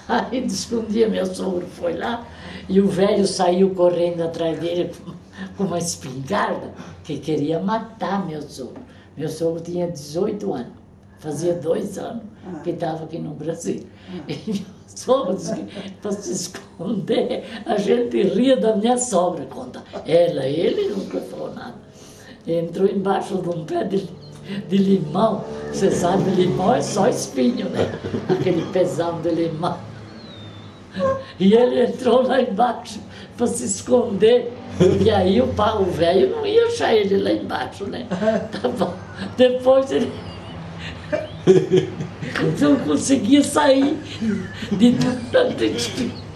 Aí, de escondia, meu sogro foi lá e o velho saiu correndo atrás dele com uma espingarda que queria matar meu sogro. Meu sogro tinha 18 anos, fazia 2 anos que estava aqui no Brasil. E meu sogro disse que para se esconder, a gente ria da minha sogra, conta. Ele nunca falou nada. Entrou embaixo de um pé de limão. Você sabe, limão é só espinho, né? Aquele pezão de limão. E ele entrou lá embaixo para se esconder, porque aí o velho não ia achar ele lá embaixo, né? Tá bom. Depois ele não conseguia sair de tanto espinho.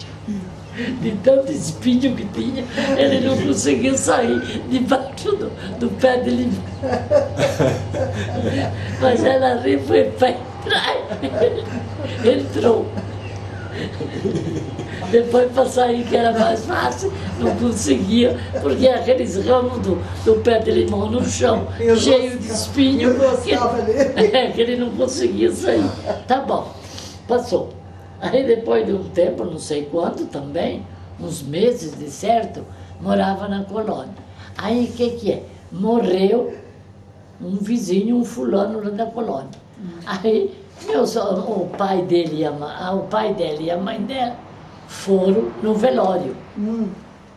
De tanto espinho que tinha, ele não conseguia sair debaixo do pé de limão. Mas ela riu, foi para trás, entrou. Depois para sair, que era mais fácil, não conseguia, porque aqueles ramos do pé de limão no chão, cheio de espinho, que ele não conseguia sair. Tá bom, passou. Aí depois de um tempo, não sei quanto também, uns meses de certo, morava na colônia. Aí o que é? Morreu um vizinho, um fulano lá da colônia. Aí o pai dela e a mãe dela foram no velório.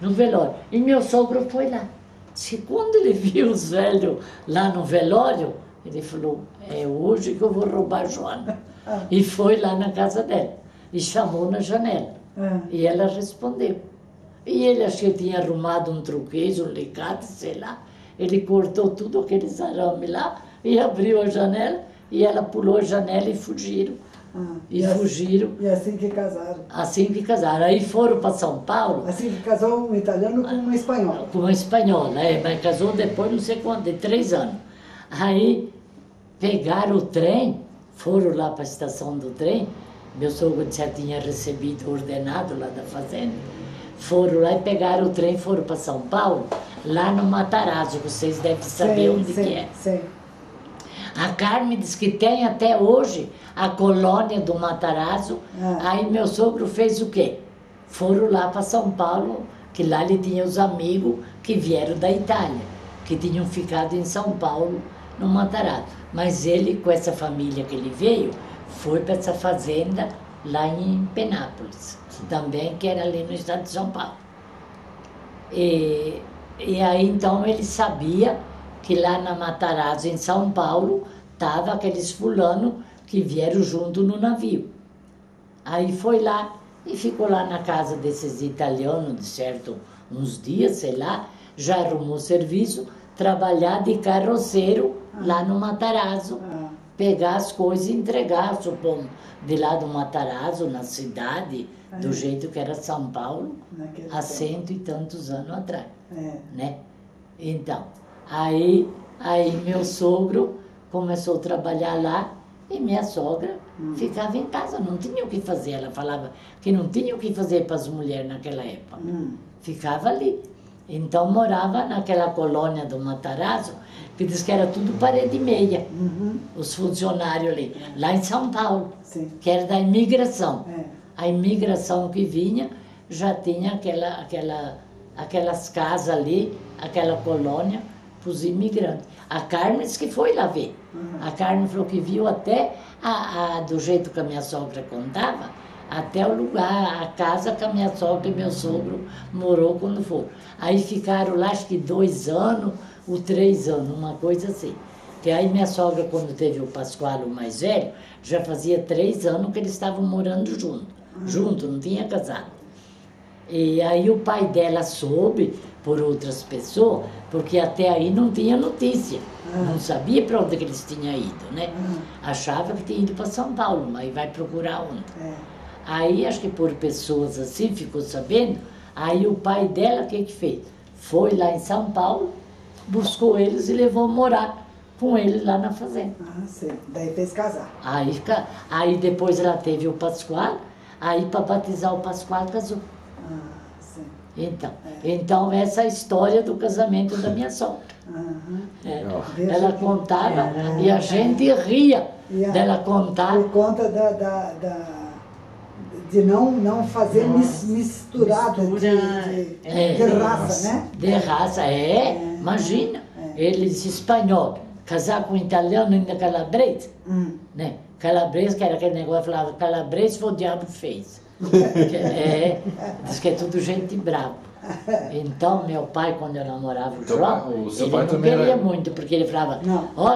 No velório. E meu sogro foi lá. Disse que quando ele viu os velhos lá no velório, ele falou, é hoje que eu vou roubar a Joana. E foi lá na casa dela. E chamou na janela. E ela respondeu. E ele, acho que tinha arrumado um truquejo, um alicate, sei lá. Ele cortou tudo aqueles arames lá e abriu a janela. E ela pulou a janela e fugiram. Fugiram. E assim que casaram. Assim que casaram. Aí foram para São Paulo. Assim que casou um italiano com uma espanhola. Com uma espanhola, mas casou depois não sei quanto, de 3 anos. Aí pegaram o trem, foram lá para a estação do trem. Meu sogro já tinha recebido ordenado lá da fazenda. Foram lá e pegaram o trem, foram para São Paulo, lá no Matarazzo, vocês devem saber onde que é. Sim. A Carmen diz que tem até hoje a colônia do Matarazzo. Aí meu sogro fez o quê? Foram lá para São Paulo, que lá ele tinha os amigos que vieram da Itália, que tinham ficado em São Paulo, no Matarazzo. Mas ele, com essa família que ele veio, foi para essa fazenda lá em Penápolis, também, que era ali no estado de São Paulo. E aí, então, ele sabia que lá na Matarazzo, em São Paulo, tava aqueles fulanos que vieram junto no navio. Aí foi lá e ficou lá na casa desses italianos, de certo, uns dias, sei lá, já arrumou serviço, trabalhar de carroceiro lá no Matarazzo, pegar as coisas e entregar, supondo, de lá do Matarazzo, na cidade, do jeito que era São Paulo, há 100 e tantos anos atrás, né? Então, aí meu sogro começou a trabalhar lá e minha sogra ficava em casa, não tinha o que fazer. Ela falava que não tinha o que fazer para as mulheres naquela época. Ficava ali. Então morava naquela colônia do Matarazzo, que diz que era tudo parede e meia, os funcionários ali, lá em São Paulo, que era da imigração. A imigração que vinha já tinha aquelas casas ali, aquela colônia para os imigrantes. A Carmen disse que foi lá ver. A Carmen falou que viu até, do jeito que a minha sogra contava, até o lugar, a casa que a minha sogra e meu sogro morou quando foram. Aí ficaram lá, acho que 2 anos ou 3 anos, uma coisa assim. Que aí minha sogra, quando teve o Pascoal, o mais velho, já fazia 3 anos que eles estavam morando junto, não tinha casado. E aí o pai dela soube por outras pessoas, porque até aí não tinha notícia. Não sabia para onde que eles tinham ido, né? Achava que tinha ido para São Paulo, mas vai procurar onde. Aí, acho que por pessoas assim, ficou sabendo. Aí o pai dela, o que fez? Foi lá em São Paulo, buscou eles e levou morar com eles lá na fazenda. Sim. Daí fez casar. Aí depois ela teve o Pascoal, aí para batizar o Pascoal casou. Sim. Então essa é a história do casamento da minha sogra. Ela contava e a gente ria dela contar. Por conta de não fazer misturada de raça, né? De raça, imagina. Ele disse espanhol, casar com italiano ainda calabrese, né? Calabrese, que era aquele negócio, falava calabrese foi o diabo fez. Diz que é tudo gente brava. Então, meu pai, quando eu namorava o João, ele não queria muito, porque ele falava,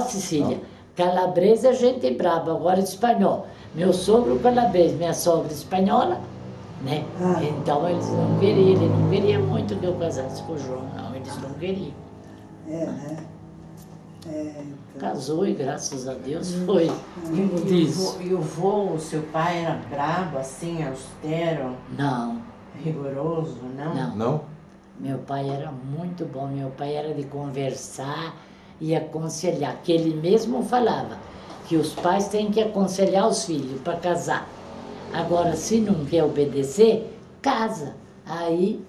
Cecília, calabresa é gente brava, agora espanhol. Meu sogro calabresa, minha sogra espanhola, né? Então, eles não queriam, ele não queria muito que eu casasse com o João, não, eles não queriam. Casou e, graças a Deus, foi. E o vô, o seu pai era bravo, assim, austero? Não. Rigoroso, não? Não? Meu pai era muito bom, meu pai era de conversar e aconselhar, que ele mesmo falava que os pais têm que aconselhar os filhos para casar. Agora, se não quer obedecer, casa. Aí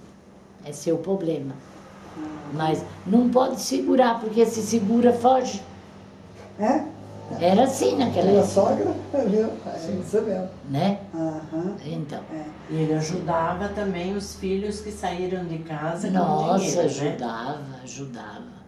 é seu problema. Mas não pode segurar, porque se segura, foge. Era assim naquela época. Minha sogra, viu? Isso mesmo. Né? Então. E ele ajudava também os filhos que saíram de casa com Nossa, dinheiro, ajudava.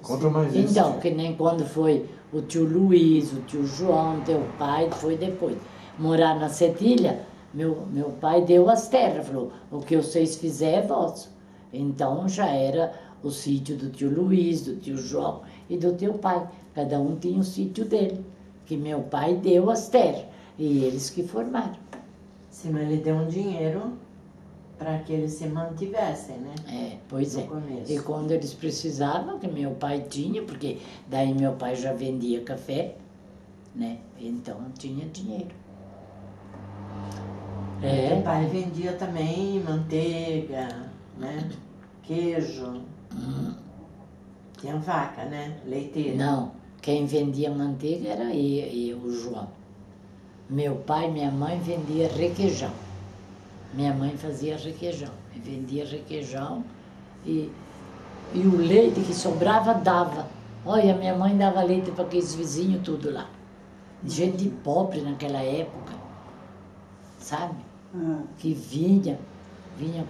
Conta mais isso. Então, que nem quando foi o tio Luiz, o tio João, teu pai, foi depois. Morar na Setilha, meu pai deu as terras, falou, o que vocês fizerem é vosso. Então já era o sítio do tio Luiz, do tio João e do teu pai. Cada um tinha o sítio dele, que meu pai deu as terras, e eles que formaram. Sim, mas ele deu um dinheiro para que eles se mantivessem, né? Pois é. Começo. E quando eles precisavam, que meu pai tinha, porque daí meu pai já vendia café, né? Então tinha dinheiro. Meu pai vendia também manteiga, né? Queijo. Tinha vaca, né? Leiteira. Não, quem vendia manteiga era eu, o João. Meu pai e minha mãe vendiam requeijão. Minha mãe fazia requeijão, vendia requeijão e o leite que sobrava dava Olha, minha mãe dava leite para aqueles vizinhos tudo lá. Gente pobre naquela época, sabe? Que vinha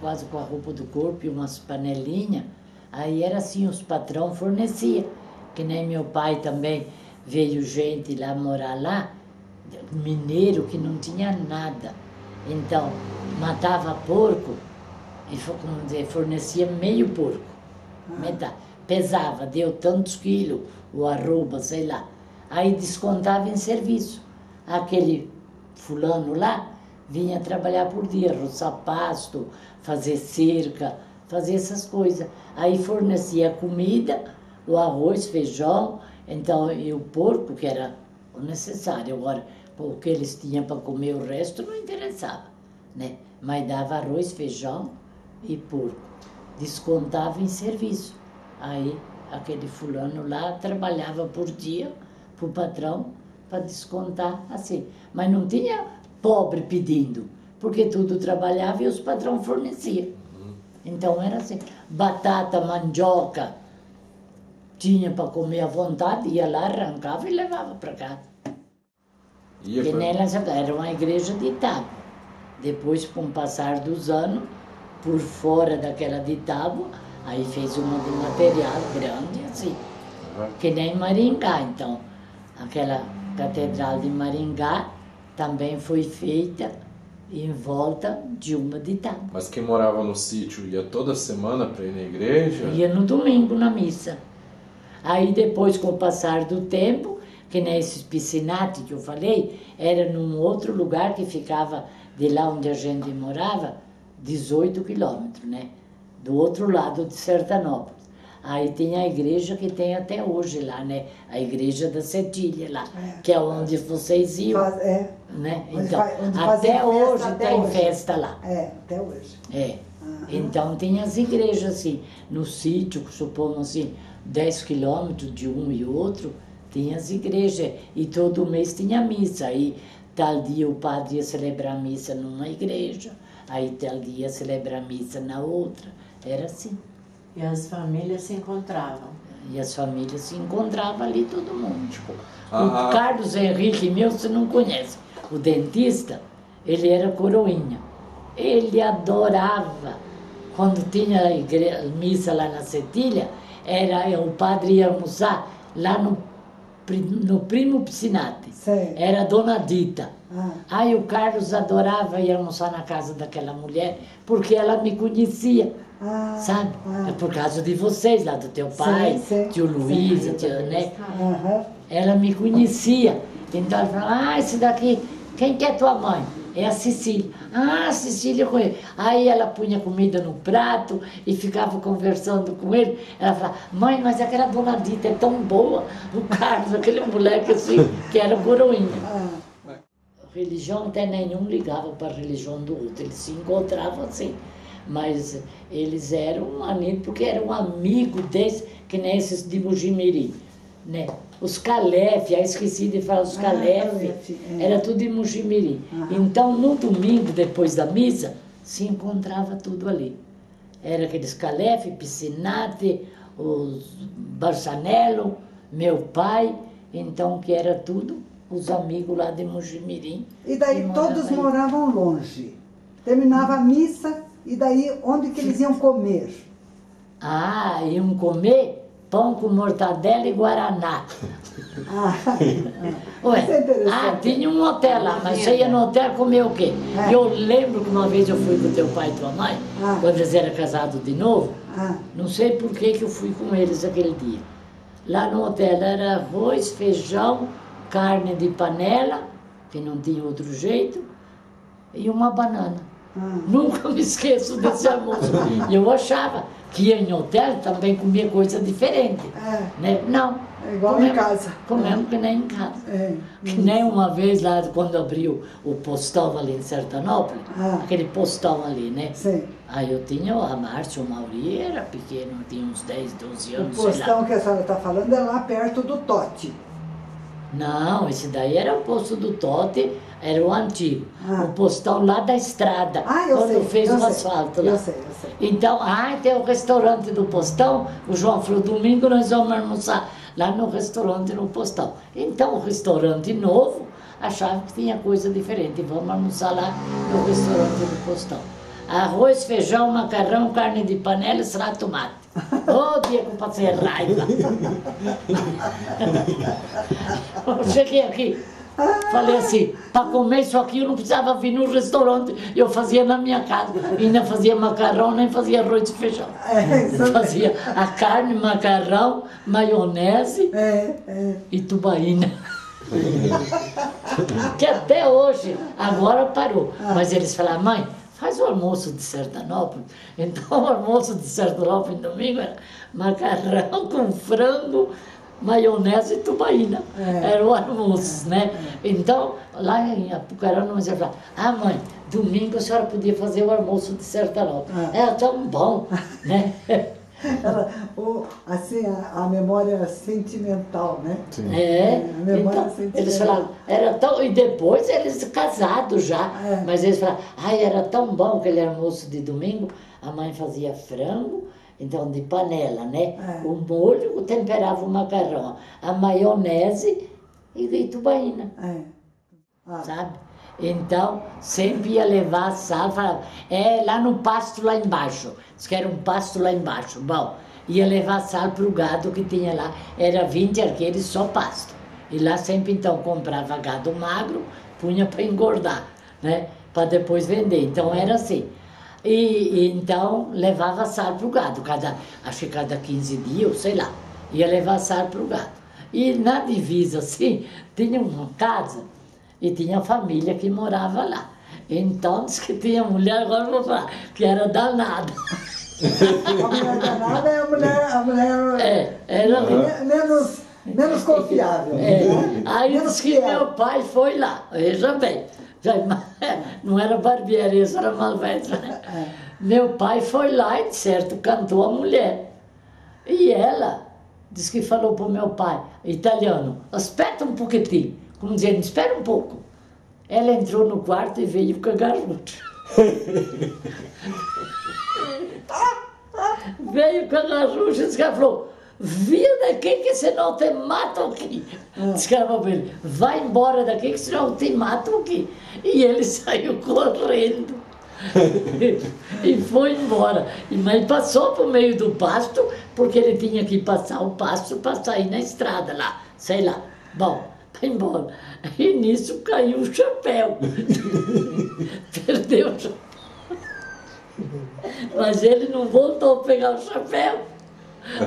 quase com a roupa do corpo e umas panelinhas. Aí era assim, os patrão forneciam. Que nem meu pai também veio gente lá morar lá, mineiro que não tinha nada. Então, matava porco e como dizer, fornecia meio porco. Metade. Pesava, deu tantos quilos, o arroba, sei lá. Aí descontava em serviço. Aquele fulano lá vinha trabalhar por dia, roçar pasto, fazer cerca, fazer essas coisas. Aí fornecia comida, o arroz, feijão, então, e o porco, que era o necessário. Agora, o que eles tinham para comer, o resto não interessava, né? Mas dava arroz, feijão e porco. Descontava em serviço. Aí, aquele fulano lá trabalhava por dia para o patrão para descontar assim. Mas não tinha pobre pedindo, porque tudo trabalhava e os patrão forneciam. Então era assim, batata, mandioca, tinha para comer à vontade, ia lá, arrancava e levava para casa. E nela era uma igreja de tábua. Depois, com o passar dos anos, por fora daquela de tábua, aí fez uma de material grande assim, que nem Maringá. Então, aquela catedral de Maringá também foi feita em volta de uma de tábua. Mas quem morava no sítio ia toda semana para ir na igreja? Ia no domingo na missa. Aí depois, com o passar do tempo, que nem esses piscinates que eu falei, era num outro lugar que ficava de lá onde a gente morava, 18 quilômetros, né? Do outro lado de Sertanópolis. Aí tem a igreja que tem até hoje lá, né? A igreja da Cetília lá, que é onde vocês iam, né? Então, até hoje tem festa lá. Até hoje. Então tem as igrejas assim, no sítio, supomos assim, 10 quilômetros de um e outro, tinha as igrejas. E todo mês tinha missa. Aí tal dia o padre ia celebrar a missa numa igreja, aí tal dia ia celebrar a missa na outra. Era assim. E as famílias se encontravam. E as famílias se encontravam ali, todo mundo. O Carlos Henrique, meu, você não conhece. O dentista, ele era coroinha. Ele adorava. Quando tinha a missa lá na Cetília, o padre ia almoçar lá no Primo Piscinati. Era a Dona Dita. Aí o Carlos adorava ir almoçar na casa daquela mulher, porque ela me conhecia. Sabe? É por causa de vocês, lá do teu pai, tio Luiz, né? Ela me conhecia. Então ela falava, esse daqui, quem que é tua mãe? É a Cecília. A Cecília eu conheço. Aí ela punha comida no prato e ficava conversando com ele. Ela falava, mãe, mas aquela Dona Dita é tão boa. O Carlos, aquele moleque assim, que era coroinha. Religião até nenhum ligava para a religião do outro. Eles se encontravam assim. Mas eles eram amigos, porque eram amigos desses, que nem esses de Mugimirim, né? Os Calef, aí esqueci de falar, os Calef, era tudo de Mugimirim. Então, no domingo, depois da missa, se encontrava tudo ali. Era aqueles Calef, Piscinati, os Barçanello, meu pai, então, que era tudo os amigos lá de Mugimirim. E daí todos moravam longe. Terminava a missa, e daí, onde que eles iam comer? Iam comer pão com mortadela e guaraná. Tinha um hotel lá, mas você ia no hotel comer o quê? Eu lembro que uma vez eu fui com teu pai e tua mãe, quando eles eram casados de novo, não sei por que eu fui com eles aquele dia. Lá no hotel era arroz, feijão, carne de panela, que não tinha outro jeito, e uma banana. Nunca me esqueço desse almoço. E eu achava que ia em hotel também comia coisa diferente. Né? Não. É igual em casa. Comemos que nem em casa. Que nem uma vez lá, quando abriu o postão ali em Sertanópolis, aquele postão ali, né? Sim. Aí eu tinha a Márcia, o Mauri era pequeno, tinha uns 10, 12 anos. O postão que a senhora está falando é lá perto do Tote. Não, esse daí era o posto do Tote, era o antigo. O postão lá da estrada, quando fez o asfalto lá. Eu sei. Então, tem o restaurante do postão, o João falou, domingo nós vamos almoçar lá no restaurante no Postão. Então o restaurante novo achava que tinha coisa diferente. Vamos almoçar lá no restaurante do Postão. Arroz, feijão, macarrão, carne de panela e salada de tomate. Ô, dia que eu passei raiva. Eu cheguei aqui, falei assim, para comer isso aqui eu não precisava vir no restaurante, eu fazia na minha casa. E não fazia macarrão, nem fazia arroz e feijão. Fazia a carne, macarrão, maionese e tubaína. Que até hoje, agora parou. Mas eles falaram, mãe, faz o almoço de Sertanópolis. Então o almoço de Sertanópolis domingo era macarrão com frango, maionese e tubaína. Era o almoço, né? Então, lá em Apucarana, você falava, mãe, domingo a senhora podia fazer o almoço de Sertanópolis. Era tão bom, né? Assim, a memória sentimental, né? Sim. A memória Então, sentimental. eles falavam, era tão... E depois eles casados já, mas eles falavam, era tão bom aquele almoço de domingo, a mãe fazia frango, então de panela, né? O molho temperava o macarrão, a maionese e de tubaína, sabe? Então, sempre ia levar sal, falava, lá no pasto lá embaixo, diz que era um pasto lá embaixo, bom, ia levar sal para o gado que tinha lá, era 20 arqueiros só pasto, e lá sempre então comprava gado magro, punha para engordar, né, para depois vender, então era assim, e então levava sal para o gado, acho que cada 15 dias, sei lá, ia levar sal para o gado, e na divisa assim, tinha uma casa, e tinha família que morava lá. Então, diz que tinha mulher, agora eu vou falar, que era danada. A mulher danada é a mulher era menos confiável. Aí diz que meu pai foi lá, veja bem, não era barbeiro, isso era malvete, né? Meu pai foi lá e, certo, cantou a mulher. E ela disse que falou para o meu pai, italiano, espera um pouquinho. Como dizendo, espera um pouco. Ela entrou no quarto e veio com a garota. Veio com a garota e disse que ela falou, vira daqui que senão te mato aqui. Disse que ela falou para ele, vai embora daqui que senão te mato aqui. E ele saiu correndo. E foi embora. Mas passou por meio do pasto, porque ele tinha que passar o pasto para sair na estrada lá, sei lá. Bom, embora. E nisso caiu o chapéu. Perdeu o chapéu. Mas ele não voltou a pegar o chapéu.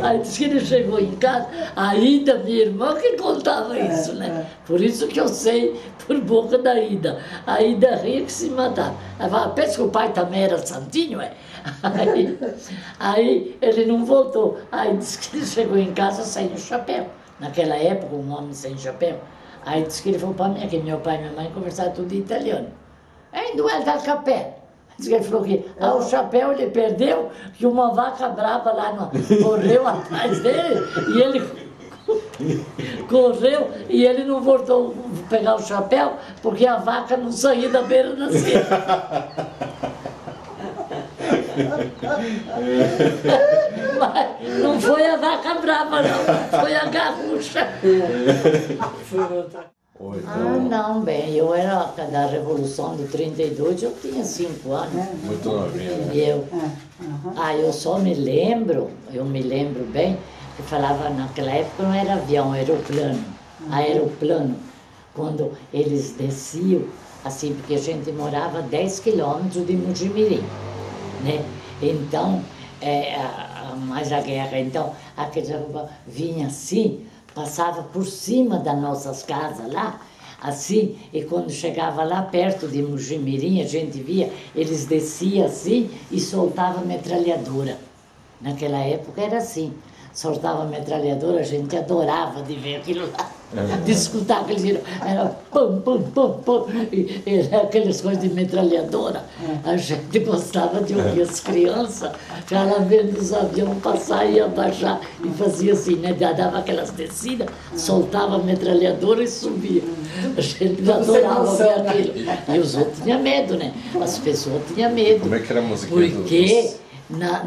Aí disse que ele chegou em casa, a Ida, minha irmã, que contava isso, né? Por isso que eu sei, por boca da Ida. A Ida ria que se matava. Ela falava, pensa que o pai também era santinho, é? Aí ele não voltou. Aí disse que ele chegou em casa sem o chapéu. Naquela época, um homem sem chapéu. Aí disse que ele falou para mim, que meu pai e minha mãe conversavam tudo em italiano. Ainda ele dá chapéu. Disse que ele falou que o chapéu ele perdeu, que uma vaca brava lá correu atrás dele, e ele correu, e ele não voltou a pegar o chapéu, porque a vaca não saía da beira da cerca. Mas não foi a vaca brava, não, foi a garrucha. Não, bem, eu era da Revolução de 32, eu tinha 5 anos. Muito novinha, né? E eu só me lembro bem, que falava naquela época não era avião, aeroplano. Quando eles desciam, assim, porque a gente morava 10 quilômetros de Mujimirim, né? Então, mais a guerra, então, aquele vinha assim, passava por cima das nossas casas lá, assim, e quando chegava lá perto de Mujimirim, a gente via, eles desciam assim e soltavam metralhadora. Naquela época era assim, soltava metralhadora, a gente adorava de ver aquilo lá, de escutar aqueles tiros, era pum, pum, pum, pum, e aquelas coisas de metralhadora. A gente gostava de ouvir as crianças, já lá vendo os aviões passar e abaixar, e fazia assim, né, dava aquelas descidas, soltava a metralhadora e subia. A gente adorava ver aquilo. E os outros tinham medo, né? As pessoas tinham medo. Como é que era a musiquinha porque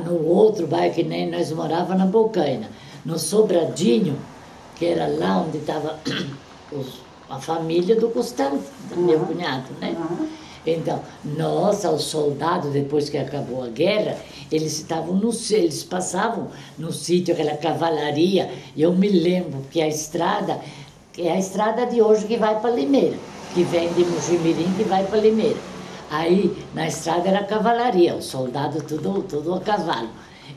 no outro bairro, que nem nós morávamos na Bocaina, no Sobradinho, que era lá onde estava a família do Constante, do meu cunhado, né? Então, nossa, os soldados, depois que acabou a guerra, eles passavam no sítio, aquela cavalaria. Eu me lembro que a estrada, é a estrada de hoje que vai para Limeira, que vem de Mojimirim que vai para Limeira. Aí, na estrada era a cavalaria, os soldados tudo a cavalo.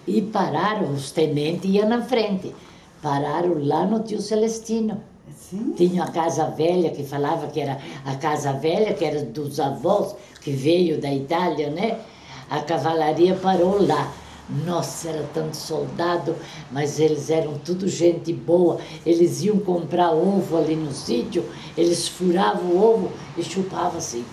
E pararam, os tenentes iam na frente. Pararam lá no Tio Celestino. Sim. Tinha a Casa Velha, que falava que era a Casa Velha, que era dos avós, que veio da Itália, né? A cavalaria parou lá. Nossa, era tanto soldado, mas eles eram tudo gente boa. Eles iam comprar ovo ali no sítio, eles furavam o ovo e chupavam assim.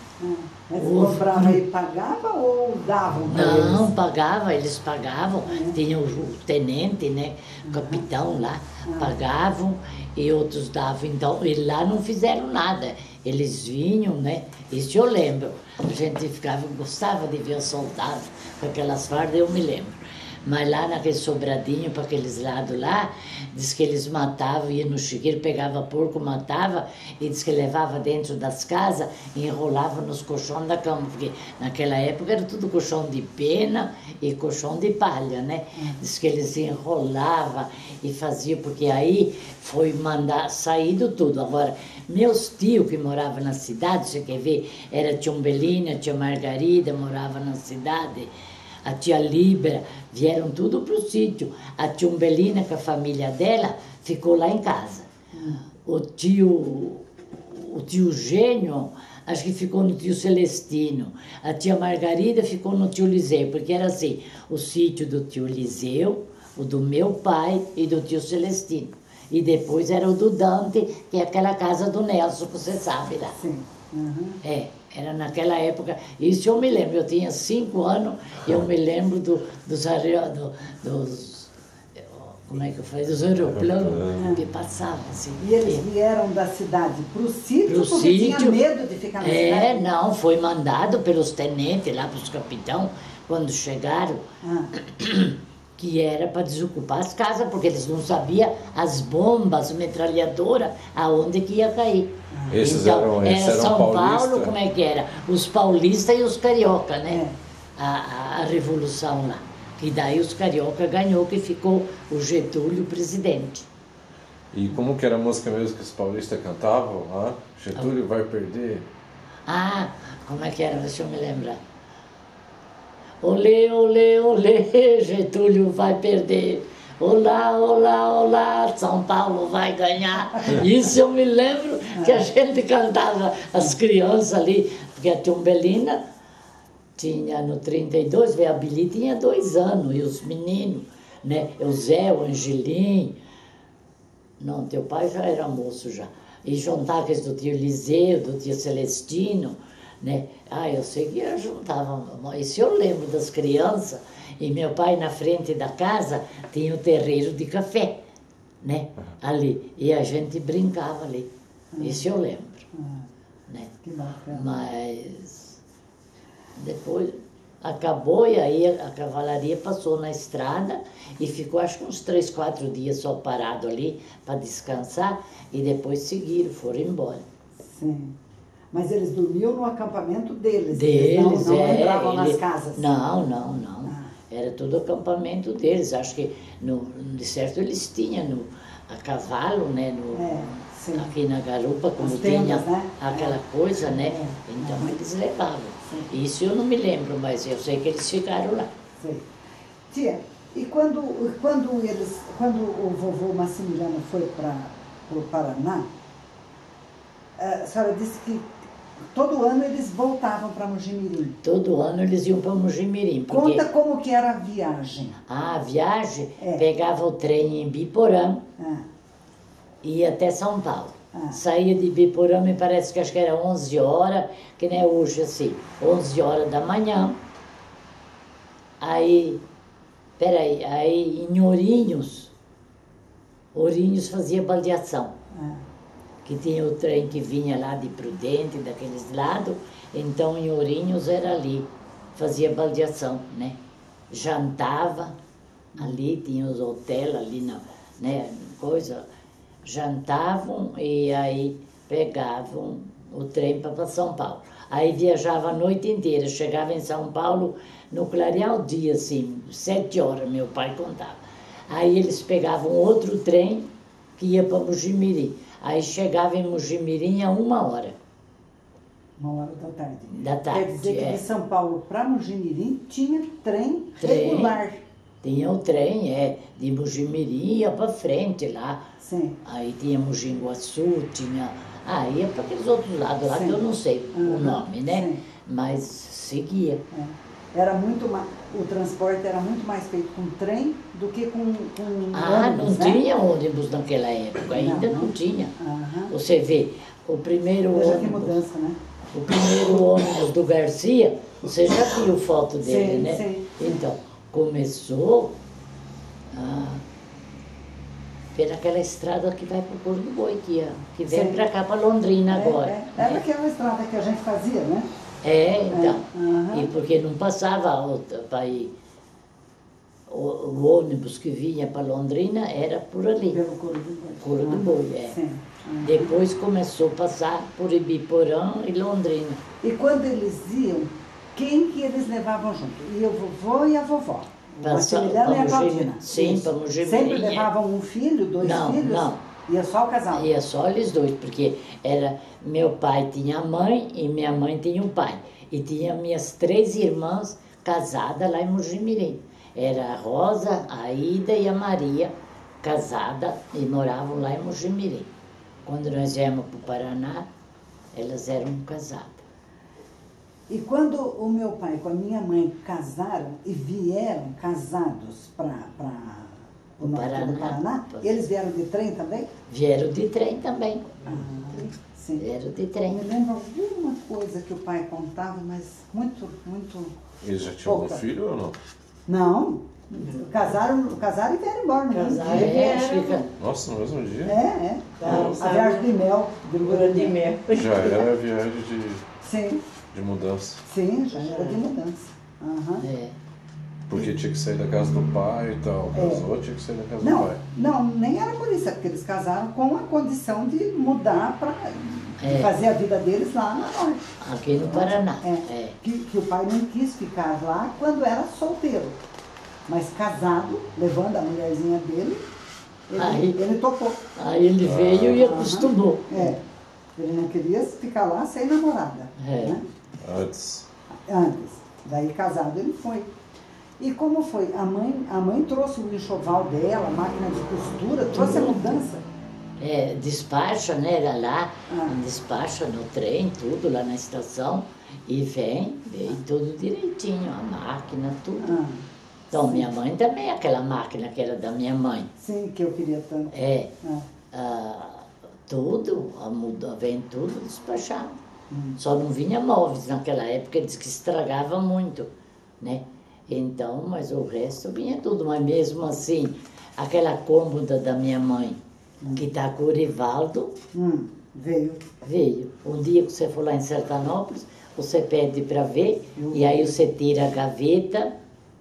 Mas comprava e pagava ou davam para eles? Não, pagava, eles pagavam. Tinha o tenente, né? O capitão lá, pagavam e outros davam. Então, e lá não fizeram nada. Eles vinham, né? Isso eu lembro. A gente gostava de ver os soldados com aquelas fardas, eu me lembro. Mas lá naquele sobradinho, para aqueles lados lá, diz que eles matavam, ia no chiqueiro, pegava porco, matava, e diz que levava dentro das casas e enrolava nos colchões da cama, porque naquela época era tudo colchão de pena e colchão de palha, né? Diz que eles enrolavam e faziam, porque aí foi mandar, saído tudo. Agora, meus tios que moravam na cidade, você quer ver, era a tia Umbelina, a tia Margarida, morava na cidade, a tia Libra, vieram tudo para o sítio. A tia Umbelina, com a família dela, ficou lá em casa. O tio Gênio, acho que ficou no tio Celestino. A tia Margarida ficou no tio Liseu, porque era assim, o sítio do tio Liseu, o do meu pai e do tio Celestino. E depois era o do Dante, que é aquela casa do Nelson, que você sabe lá. Sim. Era naquela época, isso eu me lembro, eu tinha 5 anos, eu me lembro dos como é que eu falei, dos aeroplanos que passavam assim. E eles vieram da cidade para o sítio Pro porque tinha sítio. medo de ficar na cidade? Não, foi mandado pelos tenentes lá, para os capitão, quando chegaram, que era para desocupar as casas, porque eles não sabiam as bombas, metralhadoras, aonde que ia cair. Esses Então, eram São paulistas? Paulo, como é que era? Os paulistas e os carioca, né? A revolução lá. E daí os carioca ganhou, que ficou o Getúlio presidente. E como que era a música mesmo que os paulistas cantavam lá? Getúlio vai perder? Como é que era? Deixa eu me lembrar. Olê, olê, olê, Getúlio vai perder. Olá, olá, olá, São Paulo vai ganhar. Isso eu me lembro que a gente cantava, as crianças ali, porque a tia Umbelina tinha no 32, a Bili tinha 2 anos, e os meninos, né? O Zé, o Angelim, não, teu pai já era moço já. E juntava do tio Liseu, do tio Celestino, né? Eu sei que eu juntava, isso eu lembro das crianças. E meu pai, na frente da casa, tinha o terreiro de café, né? Ali. E a gente brincava ali. Isso eu lembro. Né? Que bacana. Mas depois acabou e aí a cavalaria passou na estrada e ficou acho que uns 3, 4 dias só parado ali para descansar e depois seguiram, foram embora. Sim. Mas eles dormiam no acampamento deles? Deles, não entravam nas casas? Não. Era tudo acampamento deles. Acho que, de certo, eles tinham a cavalo, né? Aqui na garupa, como As tinha tendas, né? aquela coisa, né? Então eles levavam. Isso eu não me lembro, mas eu sei que eles ficaram lá. Sei. Tia, e quando o vovô Massimiliano foi para o Paraná, a senhora disse que todo ano eles voltavam para Mojimirim. Todo ano eles iam para Mojimirim. Porque... Conta como que era a viagem. A viagem, pegava o trem em Biporã, ia até São Paulo. Saía de Biporã, me parece que acho que era 11 horas, que nem hoje assim, 11 horas da manhã. Aí em Ourinhos fazia baldeação. Que tinha o trem que vinha lá de Prudente, daqueles lados, então em Ourinhos era ali, fazia baldeação, né? Jantava ali, tinha os hotéis ali, né? Coisa. jantavam e aí pegavam o trem para São Paulo. Aí viajava a noite inteira, chegava em São Paulo no clarear o dia, assim, 7 horas, meu pai contava. Aí eles pegavam outro trem que ia para Mojimirim. Aí chegava em Mojimirim a 1 hora. 1 hora da tarde. Da tarde, Quer dizer que é. de São Paulo para Mojimirim tinha trem regular. Tinha o trem, de Mojimirim ia para frente lá. Sim. Aí tinha Mojinguaçu, tinha... ia para aqueles outros lados lá, Sim. que eu não sei o nome, né? Sim. Mas seguia. Era muito mais, o transporte era muito mais feito com trem do que com Não ônibus, né? tinha ônibus naquela época, ainda não tinha. Aham. Você vê, o primeiro Veja que ônibus... mudança, né? O primeiro ônibus do Garcia, você já viu foto dele, Sim, né? sim. Então, começou pelaquela estrada que vai para o Coro do Boi, que vem Sim. para cá, para Londrina agora. Era né? aquela estrada que a gente fazia, né? Então. Aham. E porque não passava outra para ir. O ônibus que vinha para Londrina era por ali, Pelo Coro do Boi. Coro do Boi, Sim. Depois começou a passar por Ibiporã e Londrina. E quando eles iam, quem que eles levavam junto? Ia o vovô e a vovó. O Maximiliano e a Claudina. Sim, Isso. para Mojimirim. Sempre levavam um filho, 2 filhos? Não. Ia só o casal? Ia só eles dois, porque meu pai tinha a mãe e minha mãe tinha o pai. E tinha minhas 3 irmãs casadas lá em Mojimirim. Era a Rosa, a Ida e a Maria, casadas e moravam lá em Mojimirim. Quando nós viemos para o Paraná, elas eram casadas. E quando o meu pai com a minha mãe casaram e vieram casados para o norte do Paraná, eles vieram de trem também? Vieram de trem também. Sim. Vieram de Eu trem. me lembro alguma coisa que o pai contava, mas muito... Eles já tinham pouca. um filho ou não? Não. Casaram e vieram embora no mesmo Casaram dia. e vieram. Nossa, no mesmo dia? É. Tá, A viagem de mel. De Lua de mel. Já era a viagem Sim, de mudança. sim, já era de mudança. Aham. Porque tinha que sair da casa do pai e tal. Casou, tinha que sair da casa do Não, pai. não, nem era por isso, é porque eles casaram com a condição de mudar para fazer a vida deles lá na norte. Aqui no Paraná. Que o pai não quis ficar lá quando era solteiro. Mas casado, levando a mulherzinha dele, ele topou. Aí ele veio e acostumou. Ele não queria ficar lá sem namorada. Né? Antes. Daí casado ele foi. E como foi? A mãe trouxe o enxoval dela, a máquina de costura, trouxe a mudança. Despacha, né? Era lá, despacha no trem, tudo lá na estação. E vem tudo direitinho, a máquina, tudo. Então, minha mãe também, aquela máquina que era da minha mãe. Sim, que eu queria tanto. Tudo, vem tudo despachado. Só não vinha móveis naquela época, diz que estragava muito, né? Então, mas o resto vinha tudo. Mas mesmo assim, aquela cômoda da minha mãe, que está com o Rivaldo, veio. Um dia que você for lá em Sertanópolis, você pede para ver, e aí você tira a gaveta.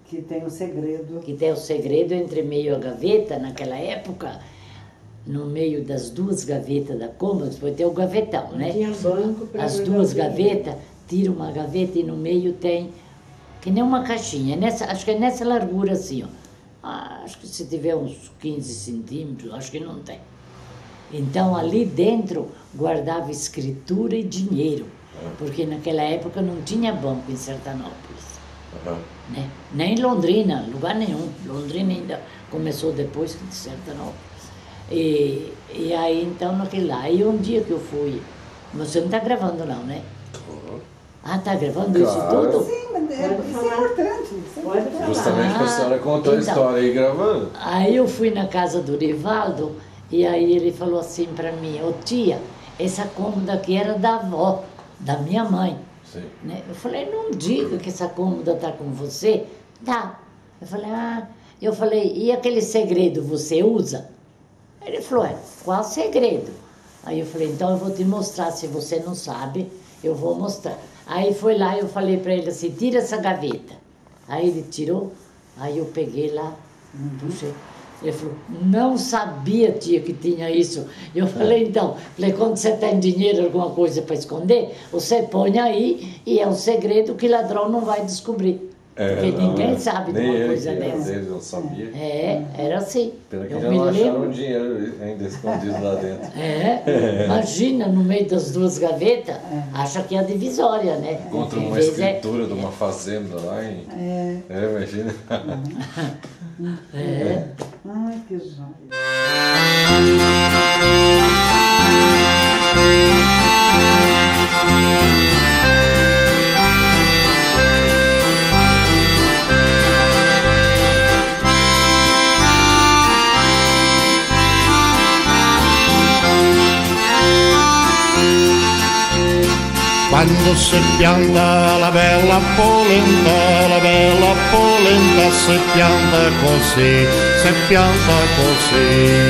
Que tem o segredo. Que tem o segredo entre meio a gaveta, naquela época, no meio das 2 gavetas da cômoda, depois tem o gavetão, né? Tinha banco para as 2 gavetas, tira uma gaveta e no meio tem, que nem uma caixinha, acho que é nessa largura assim, ó. Acho que se tiver uns 15 centímetros, acho que não tem. Então ali dentro guardava escritura e dinheiro, porque naquela época não tinha banco em Sertanópolis. Né? Nem em Londrina, lugar nenhum. Londrina ainda começou depois que de Sertanópolis. E aí então naquele lá, e um dia que eu fui, você não está gravando não, né? Tá gravando isso tudo? Sim, mas isso é importante. Pode falar. Justamente para a senhora contar a história aí gravando. Aí eu fui na casa do Rivaldo e aí ele falou assim para mim: ô tia, essa cômoda aqui era da avó, da minha mãe. Sim. Né? Eu falei: não diga que essa cômoda está com você. Tá. Eu falei: e aquele segredo você usa? Ele falou: qual segredo? Aí eu falei: então eu vou te mostrar, se você não sabe, eu vou mostrar. Aí foi lá, eu falei para ele assim: tira essa gaveta. Aí ele tirou, aí eu peguei lá, puxei. Ele falou, não sabia, tia, que tinha isso. Eu falei, então, quando você tem dinheiro, alguma coisa para esconder, você põe aí e é um segredo que ladrão não vai descobrir. Porque ninguém sabe de uma coisa dessa. Eles não sabiam. Era assim. Pena que Eu já me não acharam lembro. o dinheiro ainda escondido lá dentro. Imagina, no meio das duas gavetas, acha que é a divisória, né? Encontra uma escritura de uma fazenda lá em... imagina. Ai, que joia. Quando si pianta la bella polenta si pianta così, si pianta così.